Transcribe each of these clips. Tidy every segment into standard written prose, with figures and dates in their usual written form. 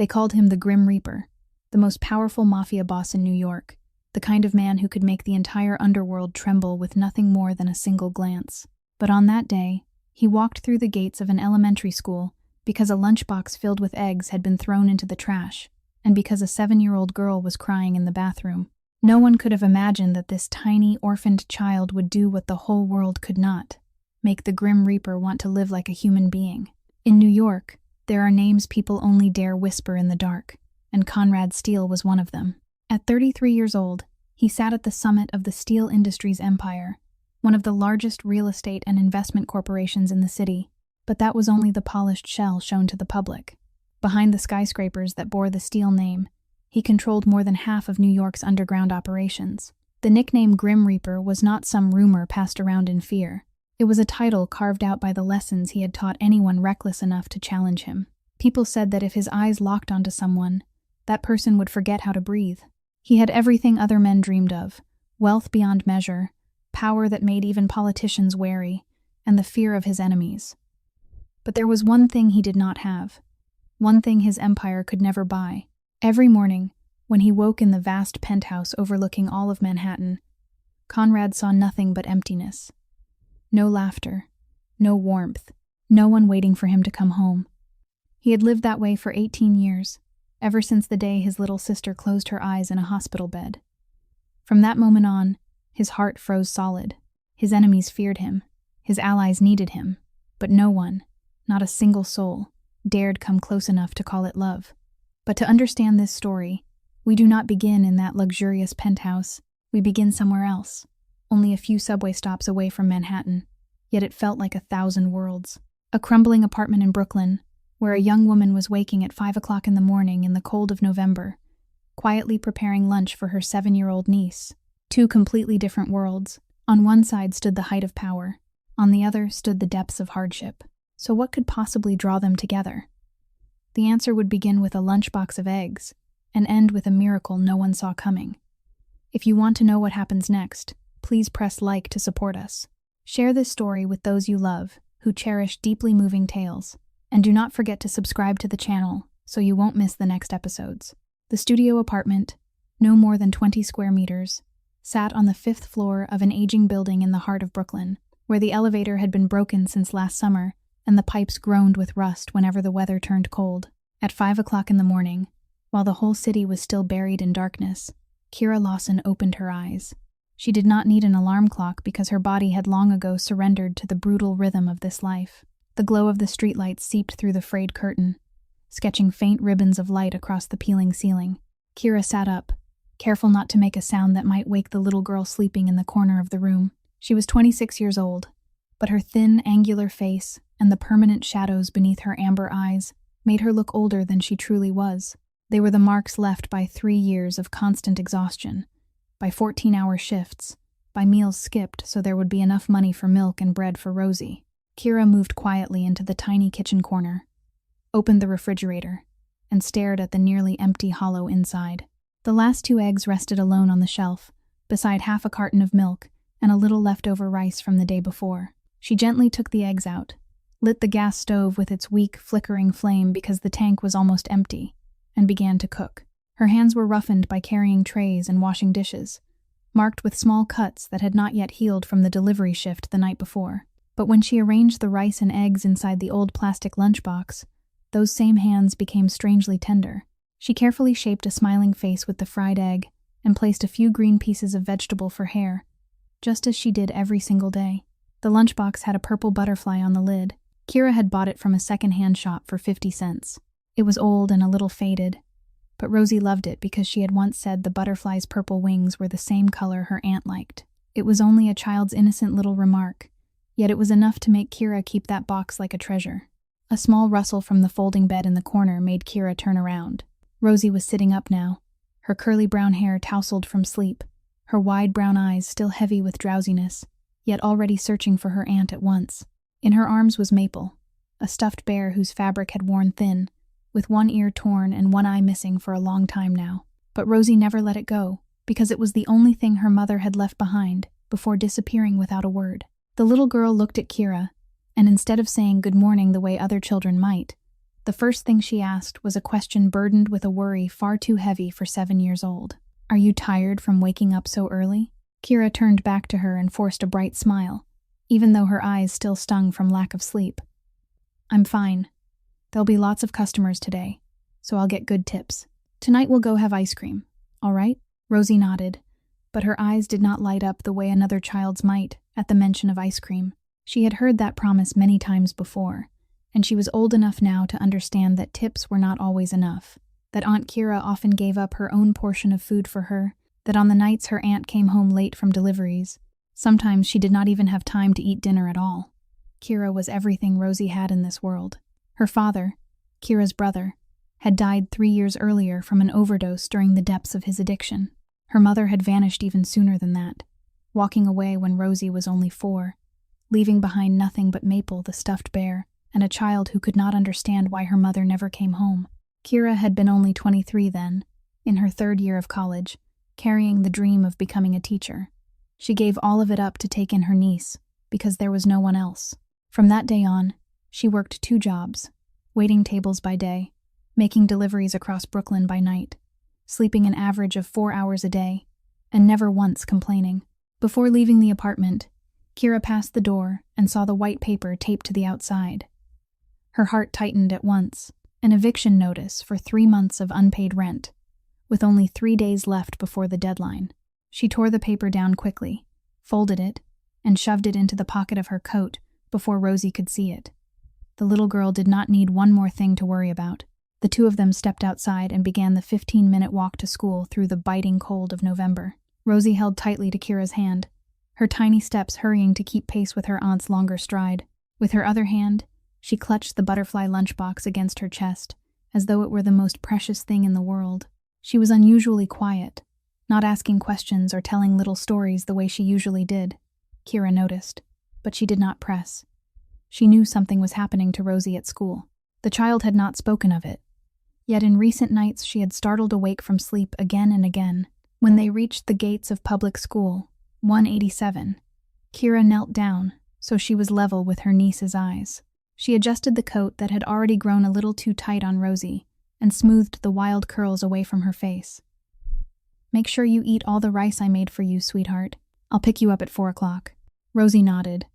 They called him the Grim Reaper, the most powerful mafia boss in New York, the kind of man who could make the entire underworld tremble with nothing more than a single glance. But on that day, he walked through the gates of an elementary school because a lunchbox filled with eggs had been thrown into the trash, and because a 7-year-old girl was crying in the bathroom. No one could have imagined that this tiny, orphaned child would do what the whole world could not: make the Grim Reaper want to live like a human being. In New York, there are names people only dare whisper in the dark, and Conrad Steele was one of them. At 33 years old, he sat at the summit of the Steele Industries empire, one of the largest real estate and investment corporations in the city. But that was only the polished shell shown to the public. Behind the skyscrapers that bore the Steele name, he controlled more than half of New York's underground operations. The nickname Grim Reaper was not some rumor passed around in fear. It was a title carved out by the lessons he had taught anyone reckless enough to challenge him. People said that if his eyes locked onto someone, that person would forget how to breathe. He had everything other men dreamed of: wealth beyond measure, power that made even politicians wary, and the fear of his enemies. But there was one thing he did not have, one thing his empire could never buy. Every morning, when he woke in the vast penthouse overlooking all of Manhattan, Conrad saw nothing but emptiness. No laughter, no warmth, no one waiting for him to come home. He had lived that way for 18 years, ever since the day his little sister closed her eyes in a hospital bed. From that moment on, his heart froze solid. His enemies feared him, his allies needed him, but no one, not a single soul, dared come close enough to call it love. But to understand this story, we do not begin in that luxurious penthouse. We begin somewhere else, only a few subway stops away from Manhattan, yet it felt like 1,000 worlds. A crumbling apartment in Brooklyn, where a young woman was waking at 5 o'clock in the morning in the cold of November, quietly preparing lunch for her 7-year-old niece. Two completely different worlds. On one side stood the height of power, on the other stood the depths of hardship. So what could possibly draw them together? The answer would begin with a lunchbox of eggs, and end with a miracle no one saw coming. If you want to know what happens next, please press like to support us. Share this story with those you love, who cherish deeply moving tales, and do not forget to subscribe to the channel so you won't miss the next episodes. The studio apartment, no more than 20 square meters, sat on the 5th floor of an aging building in the heart of Brooklyn, where the elevator had been broken since last summer, and the pipes groaned with rust whenever the weather turned cold. At 5 o'clock in the morning, while the whole city was still buried in darkness, Kira Lawson opened her eyes. She did not need an alarm clock because her body had long ago surrendered to the brutal rhythm of this life. The glow of the streetlights seeped through the frayed curtain, sketching faint ribbons of light across the peeling ceiling. Kira sat up, careful not to make a sound that might wake the little girl sleeping in the corner of the room. She was 26 years old, but her thin, angular face and the permanent shadows beneath her amber eyes made her look older than she truly was. They were the marks left by 3 years of constant exhaustion, by 14-hour shifts, by meals skipped so there would be enough money for milk and bread for Rosie. Kira moved quietly into the tiny kitchen corner, opened the refrigerator, and stared at the nearly empty hollow inside. The last 2 eggs rested alone on the shelf, beside half a carton of milk and a little leftover rice from the day before. She gently took the eggs out, lit the gas stove with its weak, flickering flame because the tank was almost empty, and began to cook. Her hands were roughened by carrying trays and washing dishes, marked with small cuts that had not yet healed from the delivery shift the night before. But when she arranged the rice and eggs inside the old plastic lunchbox, those same hands became strangely tender. She carefully shaped a smiling face with the fried egg and placed a few green pieces of vegetable for hair, just as she did every single day. The lunchbox had a purple butterfly on the lid. Kira had bought it from a second-hand shop for 50 cents. It was old and a little faded, but Rosie loved it because she had once said the butterfly's purple wings were the same color her aunt liked. It was only a child's innocent little remark, yet it was enough to make Kira keep that box like a treasure. A small rustle from the folding bed in the corner made Kira turn around. Rosie was sitting up now, her curly brown hair tousled from sleep, her wide brown eyes still heavy with drowsiness, yet already searching for her aunt at once. In her arms was Maple, a stuffed bear whose fabric had worn thin, with one ear torn and one eye missing for a long time now. But Rosie never let it go, because it was the only thing her mother had left behind before disappearing without a word. The little girl looked at Kira, and instead of saying good morning the way other children might, The first thing she asked was a question burdened with a worry far too heavy for 7 years old. "Are you tired from waking up so early?" Kira turned back to her and forced a bright smile, even though her eyes still stung from lack of sleep. "I'm fine. There'll be lots of customers today, so I'll get good tips. Tonight we'll go have ice cream, all right?" Rosie nodded, but her eyes did not light up the way another child's might at the mention of ice cream. She had heard that promise many times before, and she was old enough now to understand that tips were not always enough, that Aunt Kira often gave up her own portion of food for her, that on the nights her aunt came home late from deliveries, sometimes she did not even have time to eat dinner at all. Kira was everything Rosie had in this world. Her father, Kira's brother, had died 3 years earlier from an overdose during the depths of his addiction. Her mother had vanished even sooner than that, walking away when Rosie was only 4, leaving behind nothing but Maple the stuffed bear and a child who could not understand why her mother never came home. Kira had been only 23 then, in her 3rd year of college, carrying the dream of becoming a teacher. She gave all of it up to take in her niece, because there was no one else. From that day on, she worked 2 jobs, waiting tables by day, making deliveries across Brooklyn by night, sleeping an average of 4 hours a day, and never once complaining. Before leaving the apartment, Kira passed the door and saw the white paper taped to the outside. Her heart tightened at once. An eviction notice for 3 months of unpaid rent, with only 3 days left before the deadline. She tore the paper down quickly, folded it, and shoved it into the pocket of her coat before Rosie could see it. The little girl did not need one more thing to worry about. The 2 of them stepped outside and began the 15-minute walk to school through the biting cold of November. Rosie held tightly to Kira's hand, her tiny steps hurrying to keep pace with her aunt's longer stride. With her other hand, she clutched the butterfly lunchbox against her chest, as though it were the most precious thing in the world. She was unusually quiet, not asking questions or telling little stories the way she usually did. Kira noticed, but she did not press. She knew something was happening to Rosie at school. The child had not spoken of it, yet in recent nights she had startled awake from sleep again and again. When they reached the gates of public school, 187, Kira knelt down, so she was level with her niece's eyes. She adjusted the coat that had already grown a little too tight on Rosie and smoothed the wild curls away from her face. "Make sure you eat all the rice I made for you, sweetheart. I'll pick you up at 4 o'clock. Rosie nodded,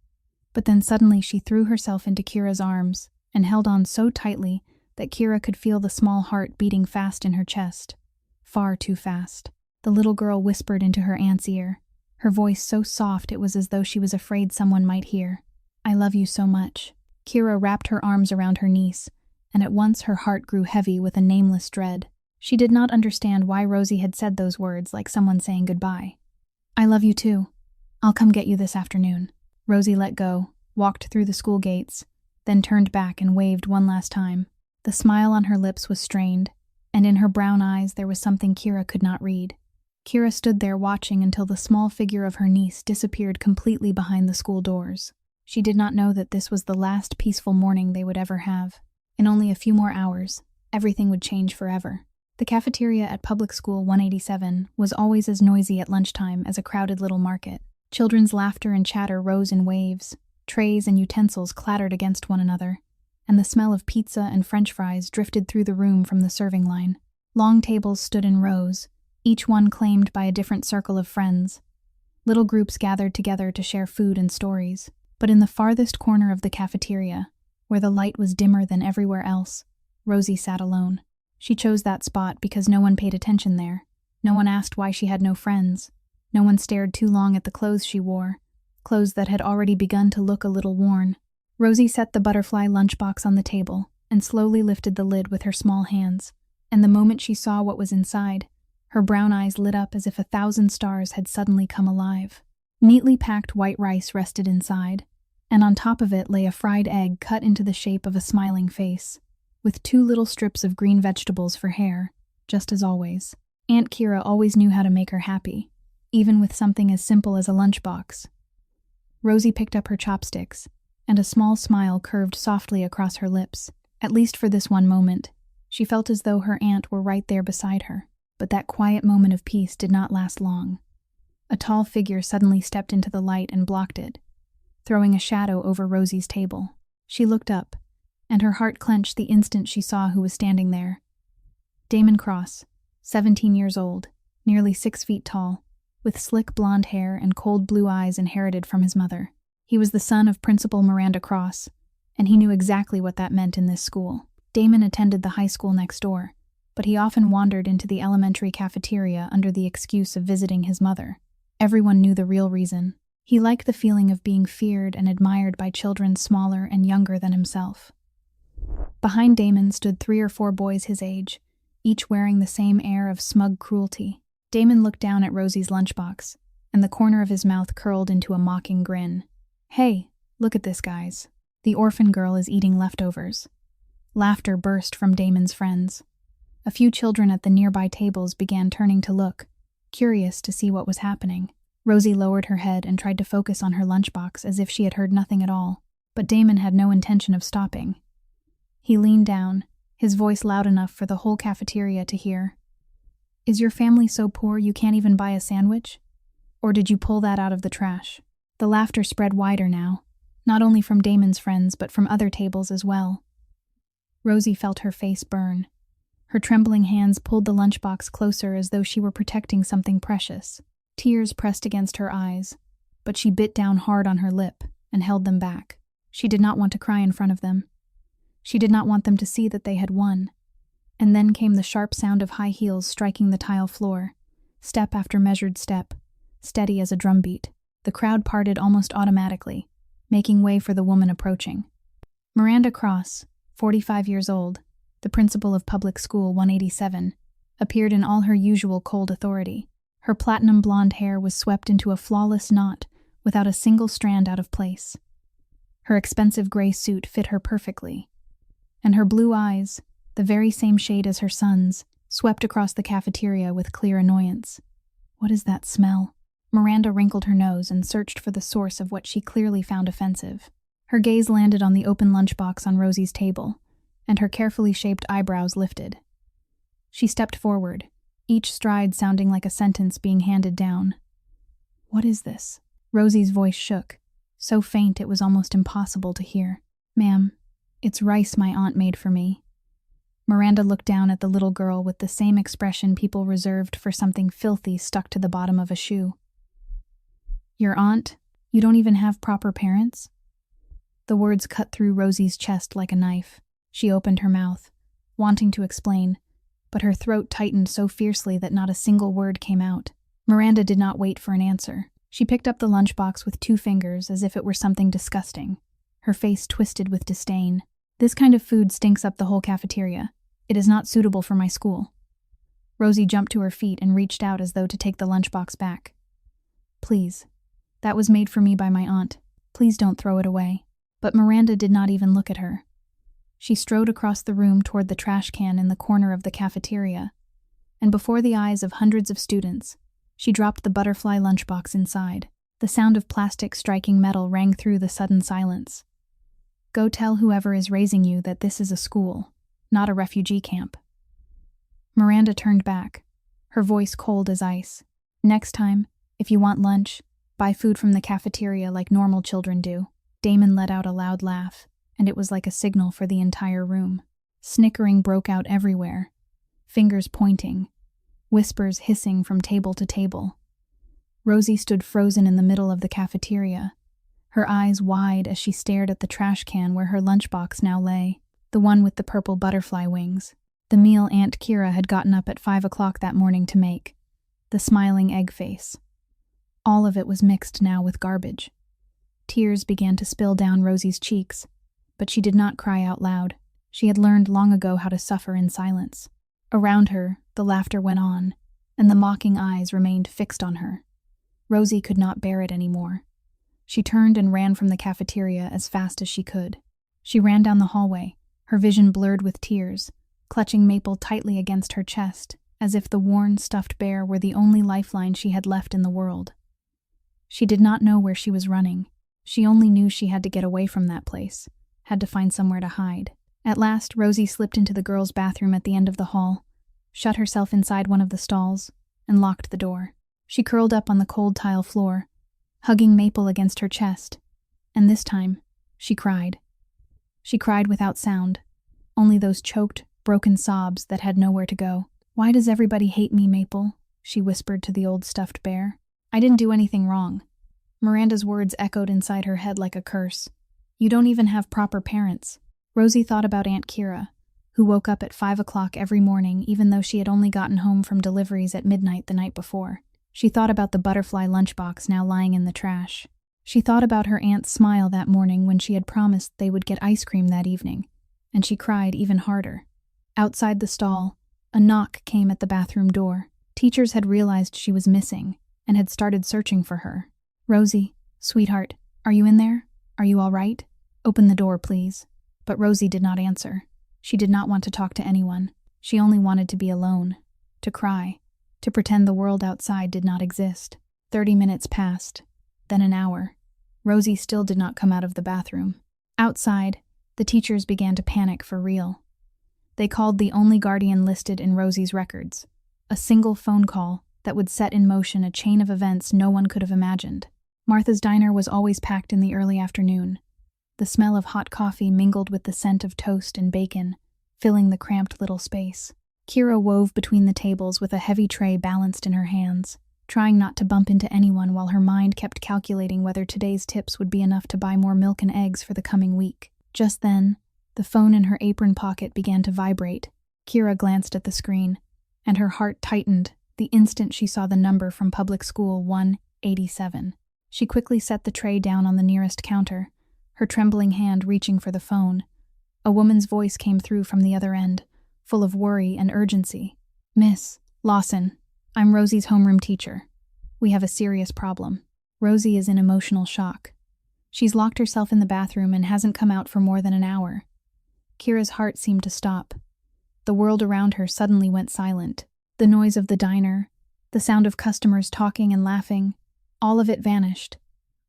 but then suddenly she threw herself into Kira's arms and held on so tightly that Kira could feel the small heart beating fast in her chest. Far too fast. The little girl whispered into her aunt's ear, her voice so soft it was as though she was afraid someone might hear. "I love you so much." Kira wrapped her arms around her niece, and at once her heart grew heavy with a nameless dread. She did not understand why Rosie had said those words like someone saying goodbye. "I love you too. I'll come get you this afternoon." Rosie let go, walked through the school gates, then turned back and waved one last time. The smile on her lips was strained, and in her brown eyes there was something Kira could not read. Kira stood there watching until the small figure of her niece disappeared completely behind the school doors. She did not know that this was the last peaceful morning they would ever have. In only a few more hours, everything would change forever. The cafeteria at Public School 187 was always as noisy at lunchtime as a crowded little market. Children's laughter and chatter rose in waves, trays and utensils clattered against one another, and the smell of pizza and French fries drifted through the room from the serving line. Long tables stood in rows, each one claimed by a different circle of friends. Little groups gathered together to share food and stories. But in the farthest corner of the cafeteria, where the light was dimmer than everywhere else, Rosie sat alone. She chose that spot because no one paid attention there. No one asked why she had no friends. No one stared too long at the clothes she wore, clothes that had already begun to look a little worn. Rosie set the butterfly lunchbox on the table and slowly lifted the lid with her small hands, and the moment she saw what was inside, her brown eyes lit up as if 1,000 stars had suddenly come alive. Neatly packed white rice rested inside, and on top of it lay a fried egg cut into the shape of a smiling face, with 2 little strips of green vegetables for hair, just as always. Aunt Kira always knew how to make her happy, even with something as simple as a lunchbox. Rosie picked up her chopsticks, and a small smile curved softly across her lips. At least for this one moment, she felt as though her aunt were right there beside her. But that quiet moment of peace did not last long. A tall figure suddenly stepped into the light and blocked it, throwing a shadow over Rosie's table. She looked up, and her heart clenched the instant she saw who was standing there. Damon Cross, 17 years old, nearly 6 feet tall, with slick blonde hair and cold blue eyes inherited from his mother. He was the son of Principal Miranda Cross, and he knew exactly what that meant in this school. Damon attended the high school next door, but he often wandered into the elementary cafeteria under the excuse of visiting his mother. Everyone knew the real reason. He liked the feeling of being feared and admired by children smaller and younger than himself. Behind Damon stood 3 or 4 boys his age, each wearing the same air of smug cruelty. Damon looked down at Rosie's lunchbox, and the corner of his mouth curled into a mocking grin. "Hey, look at this, guys. The orphan girl is eating leftovers." Laughter burst from Damon's friends. A few children at the nearby tables began turning to look, curious to see what was happening. Rosie lowered her head and tried to focus on her lunchbox as if she had heard nothing at all, but Damon had no intention of stopping. He leaned down, his voice loud enough for the whole cafeteria to hear. "Is your family so poor you can't even buy a sandwich? Or did you pull that out of the trash?" The laughter spread wider now, not only from Damon's friends but from other tables as well. Rosie felt her face burn. Her trembling hands pulled the lunchbox closer as though she were protecting something precious. Tears pressed against her eyes, but she bit down hard on her lip and held them back. She did not want to cry in front of them. She did not want them to see that they had won. And then came the sharp sound of high heels striking the tile floor, step after measured step, steady as a drumbeat. The crowd parted almost automatically, making way for the woman approaching. Miranda Cross, 45 years old, the principal of Public School 187, appeared in all her usual cold authority. Her platinum blonde hair was swept into a flawless knot without a single strand out of place. Her expensive gray suit fit her perfectly, and her blue eyes, the very same shade as her son's, swept across the cafeteria with clear annoyance. "What is that smell?" Miranda wrinkled her nose and searched for the source of what she clearly found offensive. Her gaze landed on the open lunchbox on Rosie's table, and her carefully shaped eyebrows lifted. She stepped forward, each stride sounding like a sentence being handed down. "What is this?" Rosie's voice shook, so faint it was almost impossible to hear. "Ma'am, it's rice my aunt made for me." Miranda looked down at the little girl with the same expression people reserved for something filthy stuck to the bottom of a shoe. "Your aunt? You don't even have proper parents?" The words cut through Rosie's chest like a knife. She opened her mouth, wanting to explain, but her throat tightened so fiercely that not a single word came out. Miranda did not wait for an answer. She picked up the lunchbox with 2 fingers as if it were something disgusting, her face twisted with disdain. "This kind of food stinks up the whole cafeteria. It is not suitable for my school." Rosie jumped to her feet and reached out as though to take the lunchbox back. "Please. That was made for me by my aunt. Please don't throw it away." But Miranda did not even look at her. She strode across the room toward the trash can in the corner of the cafeteria, and before the eyes of hundreds of students, she dropped the butterfly lunchbox inside. The sound of plastic striking metal rang through the sudden silence. "Go tell whoever is raising you that this is a school, not a refugee camp." Miranda turned back, her voice cold as ice. "Next time, if you want lunch, buy food from the cafeteria like normal children do." Damon let out a loud laugh, and it was like a signal for the entire room. Snickering broke out everywhere, fingers pointing, whispers hissing from table to table. Rosie stood frozen in the middle of the cafeteria, her eyes wide as she stared at the trash can where her lunchbox now lay, the one with the purple butterfly wings. The meal Aunt Kira had gotten up at 5 o'clock that morning to make, the smiling egg face. All of it was mixed now with garbage. Tears began to spill down Rosie's cheeks, but she did not cry out loud. She had learned long ago how to suffer in silence. Around her, the laughter went on, and the mocking eyes remained fixed on her. Rosie could not bear it anymore. She turned and ran from the cafeteria as fast as she could. She ran down the hallway, her vision blurred with tears, clutching Maple tightly against her chest, as if the worn, stuffed bear were the only lifeline she had left in the world. She did not know where she was running. She only knew she had to get away from that place, had to find somewhere to hide. At last, Rosie slipped into the girls' bathroom at the end of the hall, shut herself inside one of the stalls, and locked the door. She curled up on the cold tile floor, hugging Maple against her chest, and this time, she cried. She cried without sound, only those choked, broken sobs that had nowhere to go. "Why does everybody hate me, Maple?" she whispered to the old stuffed bear. "I didn't do anything wrong." Miranda's words echoed inside her head like a curse. "You don't even have proper parents." Rosie thought about Aunt Kira, who woke up at 5 o'clock every morning even though she had only gotten home from deliveries at midnight the night before. She thought about the butterfly lunchbox now lying in the trash. She thought about her aunt's smile that morning when she had promised they would get ice cream that evening, and she cried even harder. Outside the stall, a knock came at the bathroom door. Teachers had realized she was missing and had started searching for her. "Rosie, sweetheart, are you in there? Are you all right? Open the door, please." But Rosie did not answer. She did not want to talk to anyone. She only wanted to be alone, to cry, to pretend the world outside did not exist. 30 minutes passed, then an hour. Rosie still did not come out of the bathroom. Outside, the teachers began to panic for real. They called the only guardian listed in Rosie's records, a single phone call that would set in motion a chain of events no one could have imagined. Martha's diner was always packed in the early afternoon. The smell of hot coffee mingled with the scent of toast and bacon, filling the cramped little space. Kira wove between the tables with a heavy tray balanced in her hands, trying not to bump into anyone while her mind kept calculating whether today's tips would be enough to buy more milk and eggs for the coming week. Just then, the phone in her apron pocket began to vibrate. Kira glanced at the screen, and her heart tightened the instant she saw the number from Public School 187. She quickly set the tray down on the nearest counter, her trembling hand reaching for the phone. A woman's voice came through from the other end, full of worry and urgency. "Miss Lawson, I'm Rosie's homeroom teacher. We have a serious problem." Rosie is in emotional shock. She's locked herself in the bathroom and hasn't come out for more than an hour. Kira's heart seemed to stop. The world around her suddenly went silent. The noise of the diner, the sound of customers talking and laughing, all of it vanished,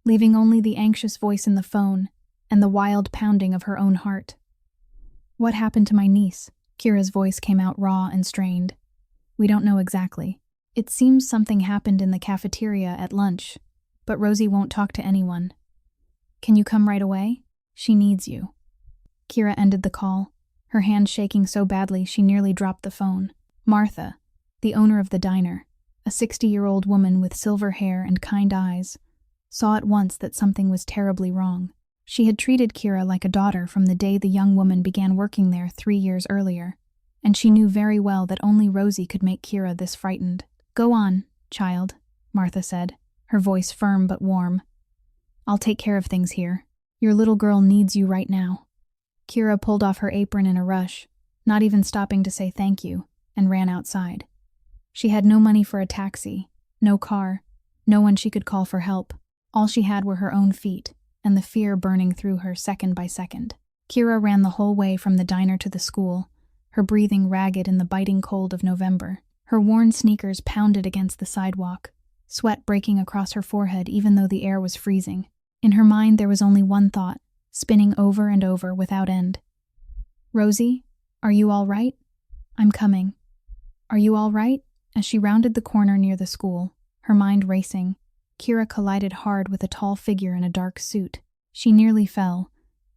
leaving only the anxious voice in the phone and the wild pounding of her own heart. "What happened to my niece?" Kira's voice came out raw and strained. "We don't know exactly. It seems something happened in the cafeteria at lunch, but Rosie won't talk to anyone. Can you come right away? She needs you." Kira ended the call, her hand shaking so badly she nearly dropped the phone. Martha, the owner of the diner, a 60-year-old woman with silver hair and kind eyes, saw at once that something was terribly wrong. She had treated Kira like a daughter from the day the young woman began working there 3 years earlier, and she knew very well that only Rosie could make Kira this frightened. "Go on, child," Martha said, her voice firm but warm. "I'll take care of things here. Your little girl needs you right now." Kira pulled off her apron in a rush, not even stopping to say thank you, and ran outside. She had no money for a taxi, no car, no one she could call for help. All she had were her own feet, and the fear burning through her second by second. Kira ran the whole way from the diner to the school, her breathing ragged in the biting cold of November. Her worn sneakers pounded against the sidewalk, sweat breaking across her forehead even though the air was freezing. In her mind there was only one thought, spinning over and over without end. "Rosie, are you all right? I'm coming. Are you all right?" As she rounded the corner near the school, her mind racing, Kira collided hard with a tall figure in a dark suit. She nearly fell,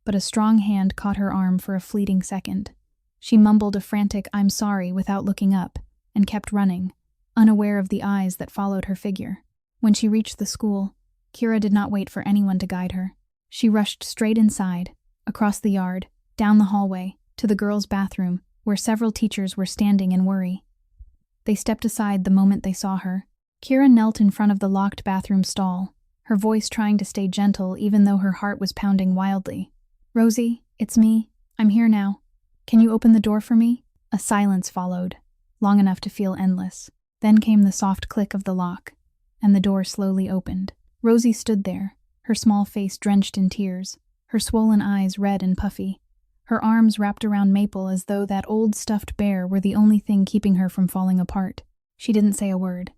but a strong hand caught her arm for a fleeting second. She mumbled a frantic "I'm sorry" without looking up, and kept running, unaware of the eyes that followed her figure. When she reached the school, Kira did not wait for anyone to guide her. She rushed straight inside, across the yard, down the hallway, to the girls' bathroom, where several teachers were standing in worry. They stepped aside the moment they saw her. Kira knelt in front of the locked bathroom stall, her voice trying to stay gentle even though her heart was pounding wildly. "Rosie, it's me. I'm here now. Can you open the door for me?" A silence followed, long enough to feel endless. Then came the soft click of the lock, and the door slowly opened. Rosie stood there, her small face drenched in tears, her swollen eyes red and puffy, her arms wrapped around Maple as though that old stuffed bear were the only thing keeping her from falling apart. She didn't say a word.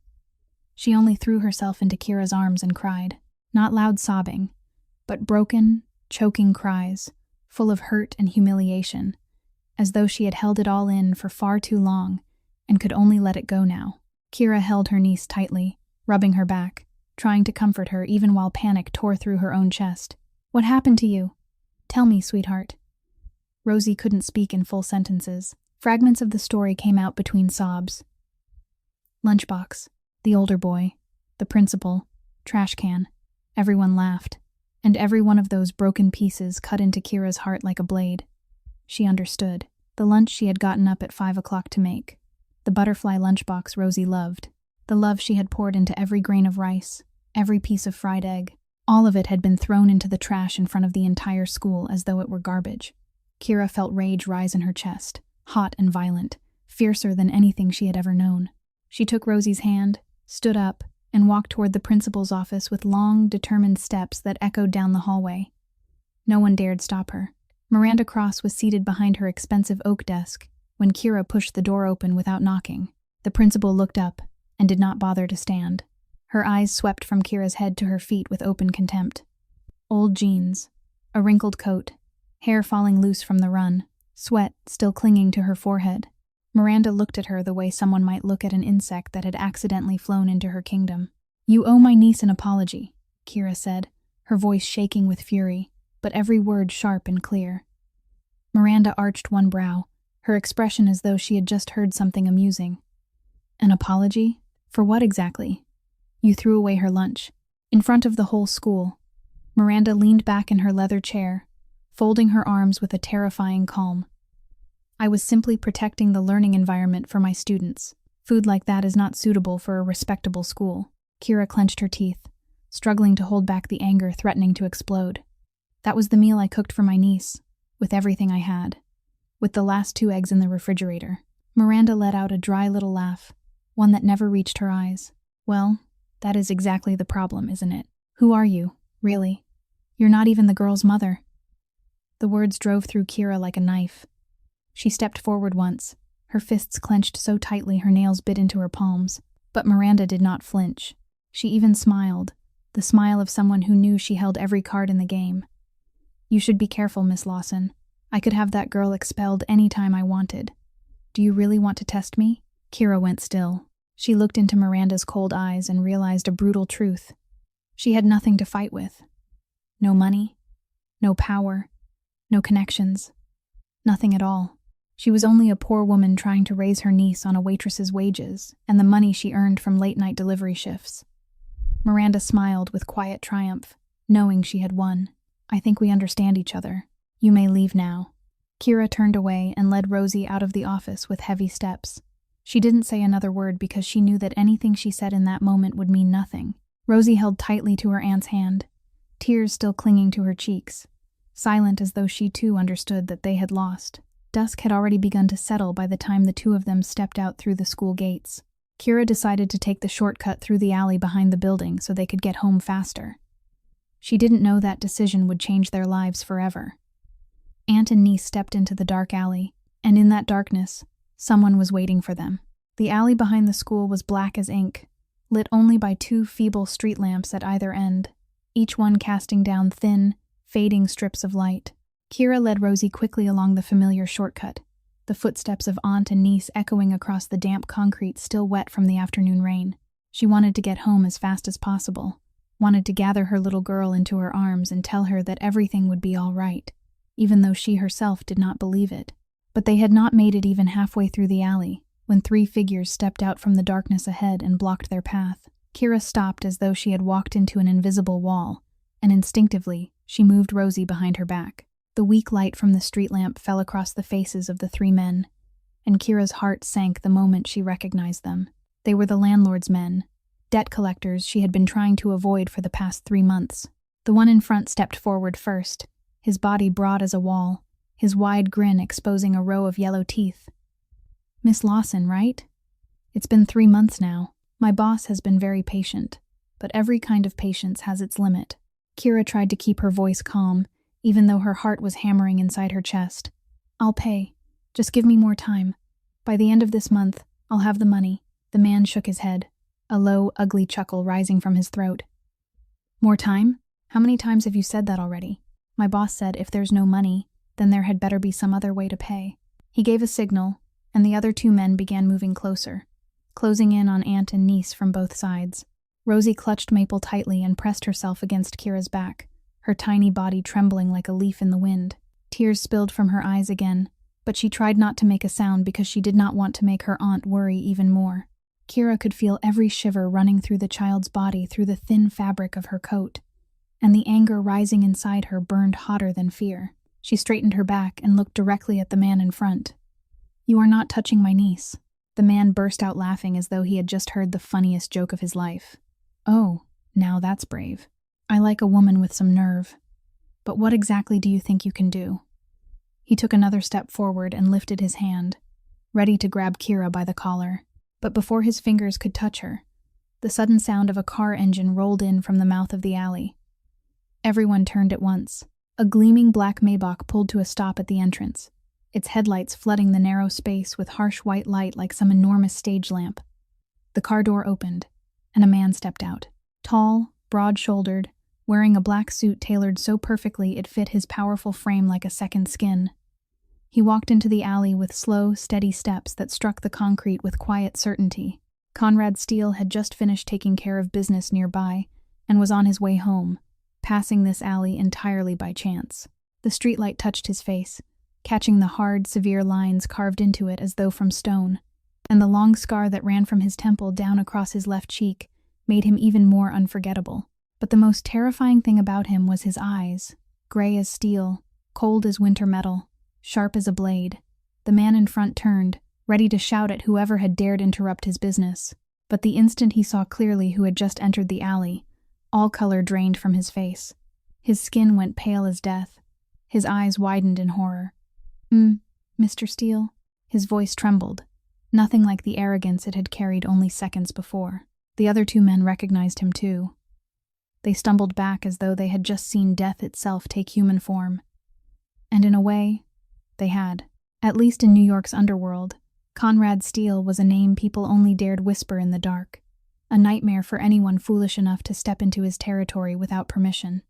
She only threw herself into Kira's arms and cried, not loud sobbing, but broken, choking cries, full of hurt and humiliation, as though she had held it all in for far too long and could only let it go now. Kira held her niece tightly, rubbing her back, trying to comfort her even while panic tore through her own chest. "What happened to you? Tell me, sweetheart." Rosie couldn't speak in full sentences. Fragments of the story came out between sobs. Lunchbox, the older boy, the principal, trash can. Everyone laughed, and every one of those broken pieces cut into Kira's heart like a blade. She understood. The lunch she had gotten up at 5 o'clock to make. The butterfly lunchbox Rosie loved. The love she had poured into every grain of rice, every piece of fried egg. All of it had been thrown into the trash in front of the entire school as though it were garbage. Kira felt rage rise in her chest, hot and violent, fiercer than anything she had ever known. She took Rosie's hand, stood up, and walked toward the principal's office with long, determined steps that echoed down the hallway. No one dared stop her. Miranda Cross was seated behind her expensive oak desk when Kira pushed the door open without knocking. The principal looked up and did not bother to stand. Her eyes swept from Kira's head to her feet with open contempt. Old jeans, a wrinkled coat, hair falling loose from the run, sweat still clinging to her forehead. Miranda looked at her the way someone might look at an insect that had accidentally flown into her kingdom. "You owe my niece an apology," Kira said, her voice shaking with fury, but every word sharp and clear. Miranda arched one brow, her expression as though she had just heard something amusing. "An apology? For what exactly?" "You threw away her lunch. In front of the whole school." Miranda leaned back in her leather chair, folding her arms with a terrifying calm. "I was simply protecting the learning environment for my students. Food like that is not suitable for a respectable school." Kira clenched her teeth, struggling to hold back the anger threatening to explode. "That was the meal I cooked for my niece, with everything I had. With the last 2 eggs in the refrigerator." Miranda let out a dry little laugh, one that never reached her eyes. "Well, that is exactly the problem, isn't it? Who are you, really? You're not even the girl's mother." The words drove through Kira like a knife. She stepped forward once, her fists clenched so tightly her nails bit into her palms. But Miranda did not flinch. She even smiled, the smile of someone who knew she held every card in the game. "You should be careful, Miss Lawson. I could have that girl expelled any time I wanted. Do you really want to test me?" Kira went still. She looked into Miranda's cold eyes and realized a brutal truth. She had nothing to fight with. No money, no power, no connections. Nothing at all. She was only a poor woman trying to raise her niece on a waitress's wages and the money she earned from late-night delivery shifts. Miranda smiled with quiet triumph, knowing she had won. "I think we understand each other. You may leave now." Kira turned away and led Rosie out of the office with heavy steps. She didn't say another word because she knew that anything she said in that moment would mean nothing. Rosie held tightly to her aunt's hand, tears still clinging to her cheeks, silent as though she too understood that they had lost. Dusk had already begun to settle by the time the two of them stepped out through the school gates. Kira decided to take the shortcut through the alley behind the building so they could get home faster. She didn't know that decision would change their lives forever. Aunt and niece stepped into the dark alley, and in that darkness, someone was waiting for them. The alley behind the school was black as ink, lit only by 2 feeble street lamps at either end, each one casting down thin, fading strips of light. Kira led Rosie quickly along the familiar shortcut, the footsteps of aunt and niece echoing across the damp concrete still wet from the afternoon rain. She wanted to get home as fast as possible, wanted to gather her little girl into her arms and tell her that everything would be all right, even though she herself did not believe it. But they had not made it even halfway through the alley when 3 figures stepped out from the darkness ahead and blocked their path. Kira stopped as though she had walked into an invisible wall, and instinctively, she moved Rosie behind her back. The weak light from the street lamp fell across the faces of the 3 men, and Kira's heart sank the moment she recognized them. They were the landlord's men, debt collectors she had been trying to avoid for the past 3 months. The one in front stepped forward first, his body broad as a wall, his wide grin exposing a row of yellow teeth. "Miss Lawson, right? It's been 3 months now. My boss has been very patient, but every kind of patience has its limit." Kira tried to keep her voice calm, even though her heart was hammering inside her chest. "I'll pay. Just give me more time. By the end of this month, I'll have the money." The man shook his head, a low, ugly chuckle rising from his throat. "More time? How many times have you said that already? My boss said if there's no money, then there had better be some other way to pay." He gave a signal, and the other 2 men began moving closer, closing in on aunt and niece from both sides. Rosie clutched Maple tightly and pressed herself against Kira's back, her tiny body trembling like a leaf in the wind. Tears spilled from her eyes again, but she tried not to make a sound because she did not want to make her aunt worry even more. Kira could feel every shiver running through the child's body through the thin fabric of her coat, and the anger rising inside her burned hotter than fear. She straightened her back and looked directly at the man in front. "You are not touching my niece." The man burst out laughing as though he had just heard the funniest joke of his life. "Oh, now that's brave. I like a woman with some nerve. But what exactly do you think you can do?" He took another step forward and lifted his hand, ready to grab Kira by the collar. But before his fingers could touch her, the sudden sound of a car engine rolled in from the mouth of the alley. Everyone turned at once. A gleaming black Maybach pulled to a stop at the entrance, its headlights flooding the narrow space with harsh white light like some enormous stage lamp. The car door opened, and a man stepped out. Tall, broad-shouldered, wearing a black suit tailored so perfectly it fit his powerful frame like a second skin. He walked into the alley with slow, steady steps that struck the concrete with quiet certainty. Conrad Steele had just finished taking care of business nearby and was on his way home, passing this alley entirely by chance. The streetlight touched his face, catching the hard, severe lines carved into it as though from stone, and the long scar that ran from his temple down across his left cheek made him even more unforgettable. But the most terrifying thing about him was his eyes, gray as steel, cold as winter metal, sharp as a blade. The man in front turned, ready to shout at whoever had dared interrupt his business. But the instant he saw clearly who had just entered the alley, all color drained from his face. His skin went pale as death. His eyes widened in horror. Mr. Steele?" His voice trembled, nothing like the arrogance it had carried only seconds before. The other two men recognized him too. They stumbled back as though they had just seen death itself take human form. And in a way, they had. At least in New York's underworld, Conrad Steele was a name people only dared whisper in the dark, a nightmare for anyone foolish enough to step into his territory without permission.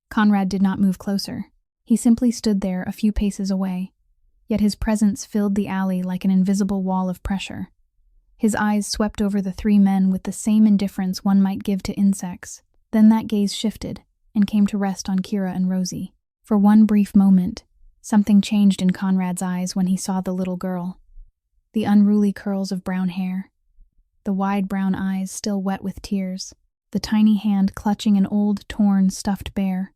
Conrad did not move closer. He simply stood there a few paces away, yet his presence filled the alley like an invisible wall of pressure. His eyes swept over the three men with the same indifference one might give to insects. Then that gaze shifted and came to rest on Kira and Rosie. For one brief moment, something changed in Conrad's eyes when he saw the little girl. The unruly curls of brown hair, the wide brown eyes still wet with tears, the tiny hand clutching an old, torn, stuffed bear.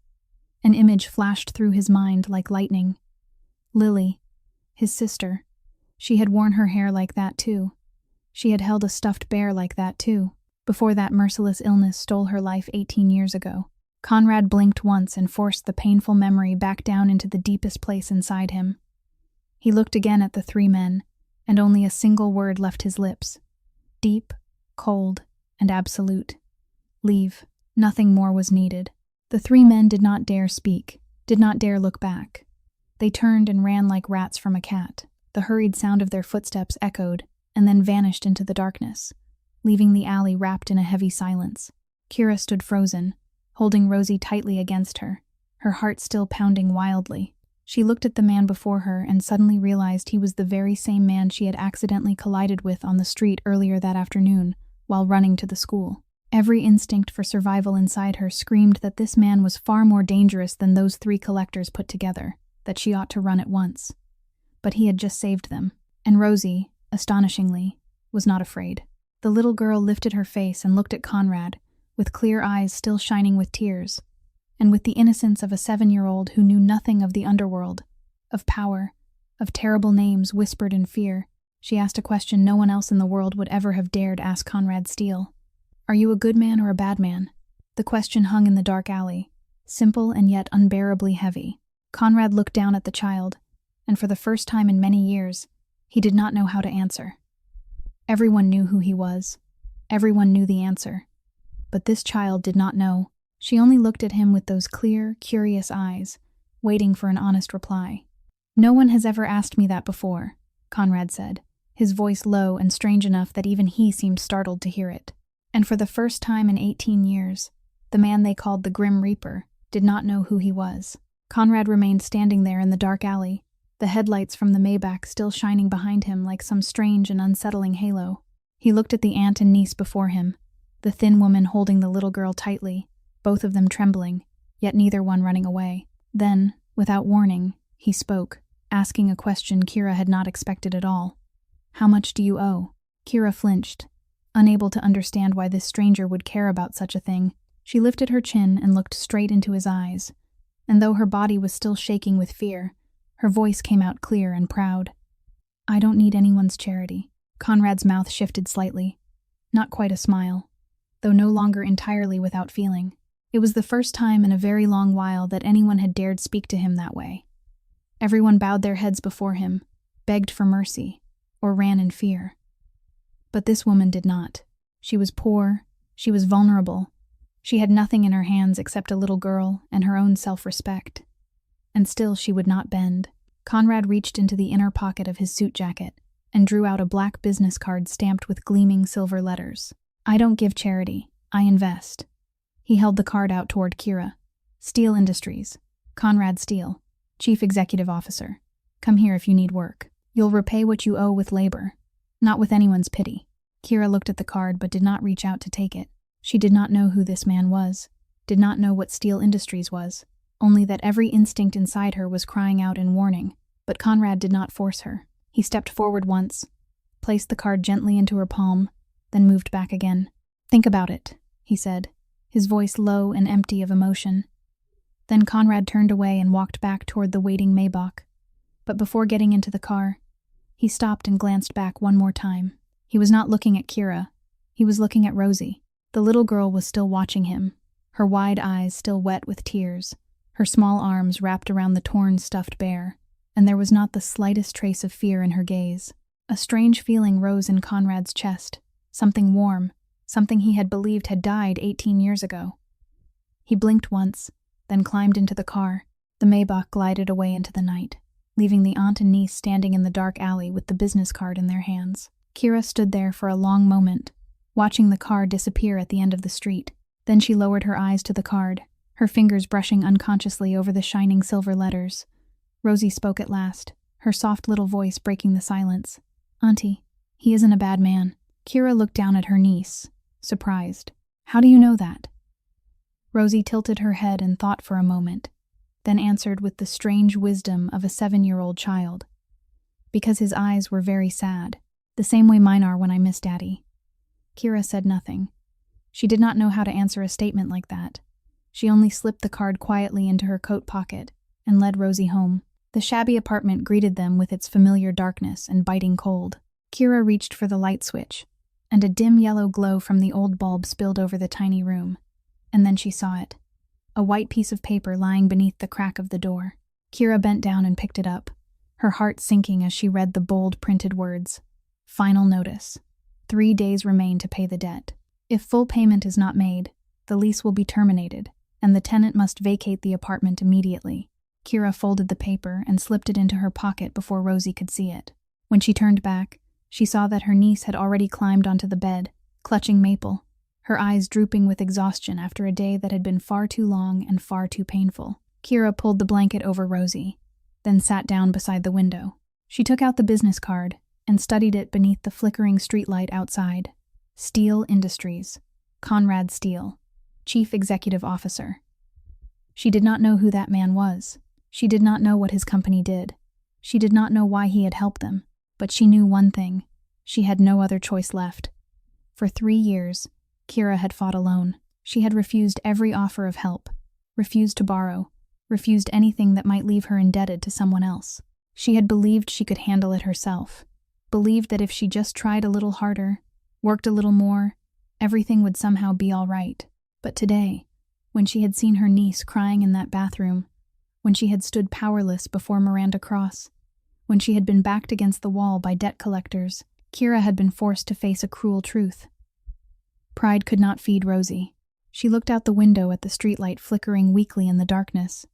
An image flashed through his mind like lightning. Lily, his sister. She had worn her hair like that too. She had held a stuffed bear like that too, before that merciless illness stole her life 18 years ago. Conrad blinked once and forced the painful memory back down into the deepest place inside him. He looked again at the three men, and only a single word left his lips. Deep, cold, and absolute. Leave. Nothing more was needed. The three men did not dare speak, did not dare look back. They turned and ran like rats from a cat. The hurried sound of their footsteps echoed, and then vanished into the darkness, leaving the alley wrapped in a heavy silence. Kira stood frozen, holding Rosie tightly against her, her heart still pounding wildly. She looked at the man before her and suddenly realized he was the very same man she had accidentally collided with on the street earlier that afternoon while running to the school. Every instinct for survival inside her screamed that this man was far more dangerous than those three collectors put together, that she ought to run at once. But he had just saved them, and Rosie, astonishingly, was not afraid. The little girl lifted her face and looked at Conrad, with clear eyes still shining with tears, and with the innocence of a 7-year-old who knew nothing of the underworld, of power, of terrible names whispered in fear. She asked a question no one else in the world would ever have dared ask Conrad Steele. "Are you a good man or a bad man?" The question hung in the dark alley, simple and yet unbearably heavy. Conrad looked down at the child, and for the first time in many years, he did not know how to answer. Everyone knew who he was. Everyone knew the answer. But this child did not know. She only looked at him with those clear, curious eyes, waiting for an honest reply. "No one has ever asked me that before," Conrad said, his voice low and strange enough that even he seemed startled to hear it. And for the first time in 18 years, the man they called the Grim Reaper did not know who he was. Conrad remained standing there in the dark alley, the headlights from the Maybach still shining behind him like some strange and unsettling halo. He looked at the aunt and niece before him, the thin woman holding the little girl tightly, both of them trembling, yet neither one running away. Then, without warning, He spoke, asking a question Kira had not expected at all. "How much do you owe?" Kira flinched, unable to understand why this stranger would care about such a thing. She lifted her chin and looked straight into his eyes, and though her body was still shaking with fear, her voice came out clear and proud. "I don't need anyone's charity." Conrad's mouth shifted slightly. Not quite a smile, though no longer entirely without feeling. It was the first time in a very long while that anyone had dared speak to him that way. Everyone bowed their heads before him, begged for mercy, or ran in fear. But this woman did not. She was poor, she was vulnerable, she had nothing in her hands except a little girl and her own self-respect. And still she would not bend. Conrad reached into the inner pocket of his suit jacket and drew out a black business card stamped with gleaming silver letters. "I don't give charity, I invest." He held the card out toward Kira. "Steele Industries. Conrad Steele, Chief Executive Officer. Come here if you need work. You'll repay what you owe with labor, not with anyone's pity." Kira looked at the card but did not reach out to take it. She did not know who this man was, did not know what Steele Industries was, only that every instinct inside her was crying out in warning. But Conrad did not force her. He stepped forward once, placed the card gently into her palm, then moved back again. "Think about it," he said, his voice low and empty of emotion. Then Conrad turned away and walked back toward the waiting Maybach. But before getting into the car, he stopped and glanced back one more time. He was not looking at Kira. He was looking at Rosie. The little girl was still watching him, her wide eyes still wet with tears, her small arms wrapped around the torn, stuffed bear, and there was not the slightest trace of fear in her gaze. A strange feeling rose in Conrad's chest, something warm, something he had believed had died 18 years ago. He blinked once, then climbed into the car. The Maybach glided away into the night, leaving the aunt and niece standing in the dark alley with the business card in their hands. Kira stood there for a long moment, watching the car disappear at the end of the street. Then she lowered her eyes to the card, her fingers brushing unconsciously over the shining silver letters. Rosie spoke at last, her soft little voice breaking the silence. "Auntie, he isn't a bad man." Kira looked down at her niece, surprised. "How do you know that?" Rosie tilted her head and thought for a moment, then answered with the strange wisdom of a 7-year-old child. "Because his eyes were very sad, the same way mine are when I miss Daddy." Kira said nothing. She did not know how to answer a statement like that. She only slipped the card quietly into her coat pocket and led Rosie home. The shabby apartment greeted them with its familiar darkness and biting cold. Kira reached for the light switch, and a dim yellow glow from the old bulb spilled over the tiny room. And then she saw it. A white piece of paper lying beneath the crack of the door. Kira bent down and picked it up, her heart sinking as she read the bold printed words. "Final notice. 3 days remain to pay the debt. If full payment is not made, the lease will be terminated, and the tenant must vacate the apartment immediately." Kira folded the paper and slipped it into her pocket before Rosie could see it. When she turned back, she saw that her niece had already climbed onto the bed, clutching Maple, her eyes drooping with exhaustion after a day that had been far too long and far too painful. Kira pulled the blanket over Rosie, then sat down beside the window. She took out the business card and studied it beneath the flickering streetlight outside. Steele Industries. Conrad Steele, Chief Executive Officer. She did not know who that man was. She did not know what his company did. She did not know why he had helped them. But she knew one thing. She had no other choice left. For 3 years, Kira had fought alone. She had refused every offer of help, refused to borrow, refused anything that might leave her indebted to someone else. She had believed she could handle it herself, believed that if she just tried a little harder, worked a little more, everything would somehow be all right. But today, when she had seen her niece crying in that bathroom, when she had stood powerless before Miranda Cross, when she had been backed against the wall by debt collectors, Kira had been forced to face a cruel truth. Pride could not feed Rosie. She looked out the window at the streetlight flickering weakly in the darkness.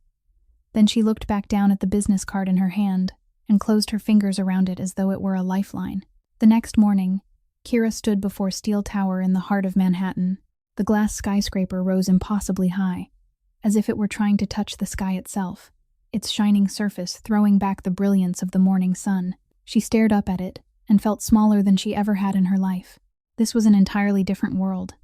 Then she looked back down at the business card in her hand and closed her fingers around it as though it were a lifeline. The next morning, Kira stood before Steele Tower in the heart of Manhattan. The glass skyscraper rose impossibly high, as if it were trying to touch the sky itself, its shining surface throwing back the brilliance of the morning sun. She stared up at it and felt smaller than she ever had in her life. This was an entirely different world,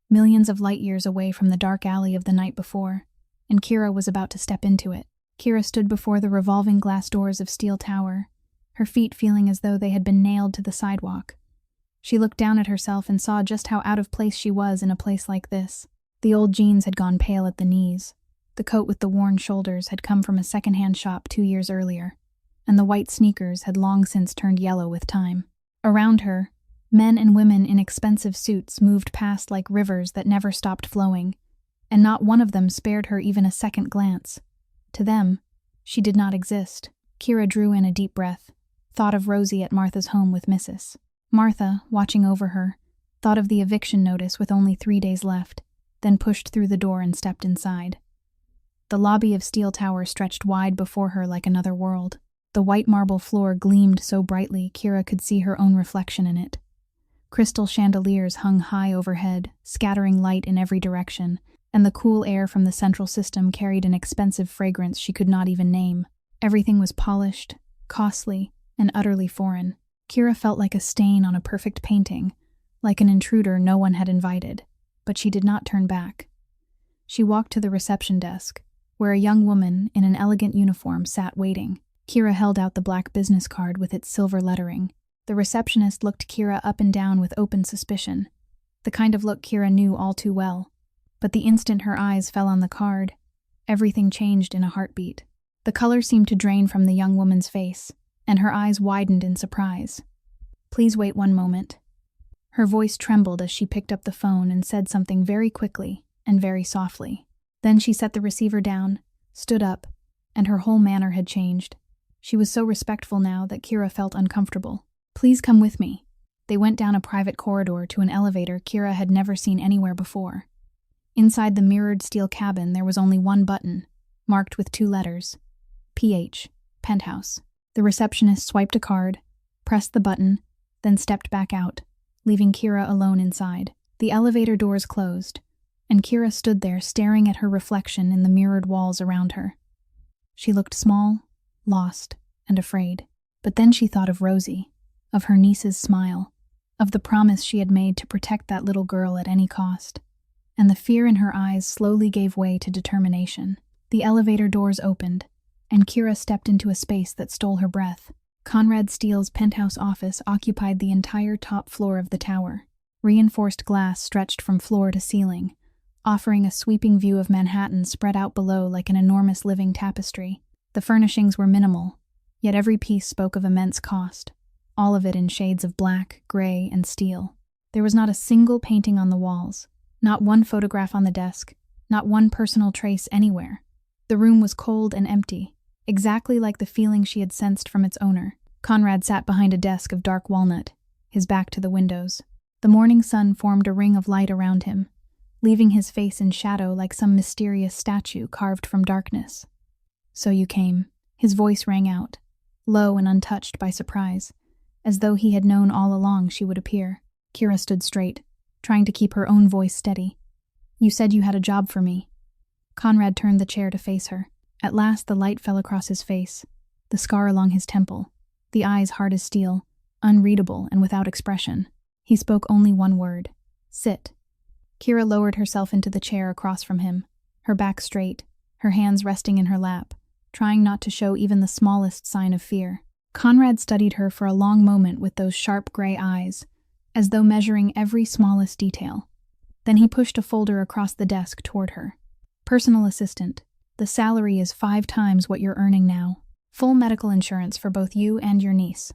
millions of light years away from the dark alley of the night before, and Kira was about to step into it. Kira stood before the revolving glass doors of Steele Tower, her feet feeling as though they had been nailed to the sidewalk. She looked down at herself and saw just how out of place she was in a place like this. The old jeans had gone pale at the knees. The coat with the worn shoulders had come from a second-hand shop 2 years earlier, and the white sneakers had long since turned yellow with time. Around her, men and women in expensive suits moved past like rivers that never stopped flowing, and not one of them spared her even a second glance. To them, she did not exist. Kira drew in a deep breath, thought of Rosie at Martha's home with Mrs. Martha, watching over her, thought of the eviction notice with only 3 days left, then pushed through the door and stepped inside. The lobby of Steele Tower stretched wide before her like another world. The white marble floor gleamed so brightly Kira could see her own reflection in it. Crystal chandeliers hung high overhead, scattering light in every direction, and the cool air from the central system carried an expensive fragrance she could not even name. Everything was polished, costly, and utterly foreign. Kira felt like a stain on a perfect painting, like an intruder no one had invited, but she did not turn back. She walked to the reception desk, where a young woman in an elegant uniform sat waiting. Kira held out the black business card with its silver lettering. The receptionist looked Kira up and down with open suspicion, the kind of look Kira knew all too well. But the instant her eyes fell on the card, everything changed in a heartbeat. The color seemed to drain from the young woman's face, and her eyes widened in surprise. "Please wait 1 moment." Her voice trembled as she picked up the phone and said something very quickly and very softly. Then she set the receiver down, stood up, and her whole manner had changed. She was so respectful now that Kira felt uncomfortable. "Please come with me." They went down a private corridor to an elevator Kira had never seen anywhere before. Inside the mirrored steel cabin there was only one button, marked with 2 letters, PH, penthouse. The receptionist swiped a card, pressed the button, then stepped back out, leaving Kira alone inside. The elevator doors closed, and Kira stood there staring at her reflection in the mirrored walls around her. She looked small, lost, and afraid. But then she thought of Rosie, of her niece's smile, of the promise she had made to protect that little girl at any cost. And the fear in her eyes slowly gave way to determination. The elevator doors opened, and Kira stepped into a space that stole her breath. Conrad Steele's penthouse office occupied the entire top floor of the tower. Reinforced glass stretched from floor to ceiling, offering a sweeping view of Manhattan spread out below like an enormous living tapestry. The furnishings were minimal, yet every piece spoke of immense cost, all of it in shades of black, gray, and steel. There was not a single painting on the walls, not one photograph on the desk, not one personal trace anywhere. The room was cold and empty, exactly like the feeling she had sensed from its owner. Conrad sat behind a desk of dark walnut, his back to the windows. The morning sun formed a ring of light around him, leaving his face in shadow like some mysterious statue carved from darkness. "So you came." His voice rang out, low and untouched by surprise, as though he had known all along she would appear. Kira stood straight, trying to keep her own voice steady. "You said you had a job for me." Conrad turned the chair to face her. At last the light fell across his face, the scar along his temple, the eyes hard as steel, unreadable and without expression. He spoke only one word: "Sit." Kira lowered herself into the chair across from him, her back straight, her hands resting in her lap, trying not to show even the smallest sign of fear. Conrad studied her for a long moment with those sharp gray eyes, as though measuring every smallest detail. Then he pushed a folder across the desk toward her. "Personal assistant. The salary is 5 times what you're earning now. Full medical insurance for both you and your niece.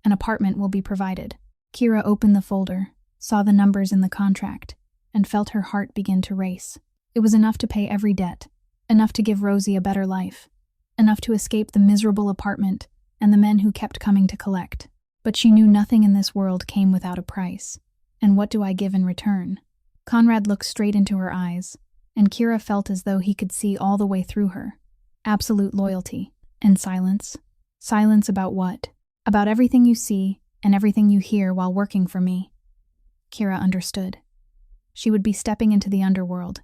An apartment will be provided." Kira opened the folder, saw the numbers in the contract, and felt her heart begin to race. It was enough to pay every debt, enough to give Rosie a better life, enough to escape the miserable apartment and the men who kept coming to collect. But she knew nothing in this world came without a price. And what do I give in return? Conrad looked straight into her eyes, and Kira felt as though he could see all the way through her. Absolute loyalty. And silence. Silence about what? About everything you see and everything you hear while working for me. Kira understood. She would be stepping into the underworld,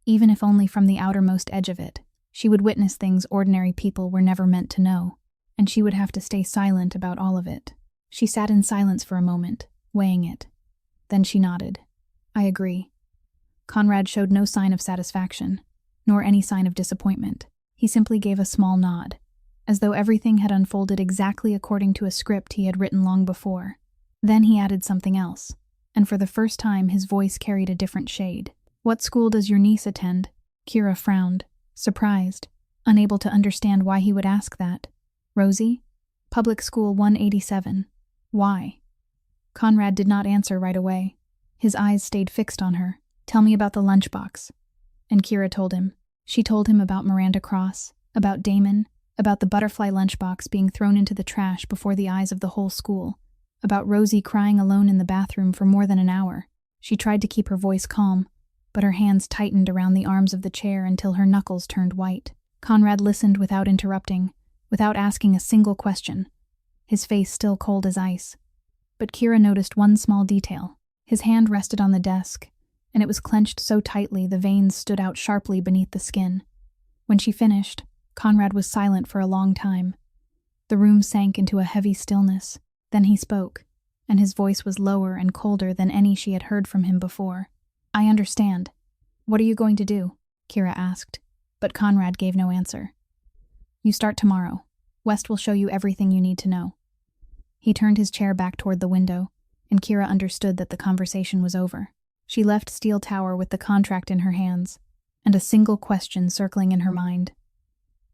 even if only from the outermost edge of it. She would witness things ordinary people were never meant to know, and she would have to stay silent about all of it. She sat in silence for a moment, weighing it. Then she nodded. "I agree." Conrad showed no sign of satisfaction, nor any sign of disappointment. He simply gave a small nod, as though everything had unfolded exactly according to a script he had written long before. Then he added something else, and for the first time his voice carried a different shade. "What school does your niece attend?" Kira frowned, surprised, unable to understand why he would ask that. "Rosie? Public School 187. Why?" Conrad did not answer right away. His eyes stayed fixed on her. "Tell me about the lunchbox." And Kira told him. She told him about Miranda Cross, about Damon, about the butterfly lunchbox being thrown into the trash before the eyes of the whole school, about Rosie crying alone in the bathroom for more than an hour. She tried to keep her voice calm, but her hands tightened around the arms of the chair until her knuckles turned white. Conrad listened without interrupting, without asking a single question, his face still cold as ice. But Kira noticed one small detail. His hand rested on the desk, and it was clenched so tightly the veins stood out sharply beneath the skin. When she finished, Conrad was silent for a long time. The room sank into a heavy stillness. Then he spoke, and his voice was lower and colder than any she had heard from him before. "I understand. What are you going to do?" Kira asked, but Conrad gave no answer. "You start tomorrow. West will show you everything you need to know." He turned his chair back toward the window, and Kira understood that the conversation was over. She left Steele Tower with the contract in her hands, and a single question circling in her mind.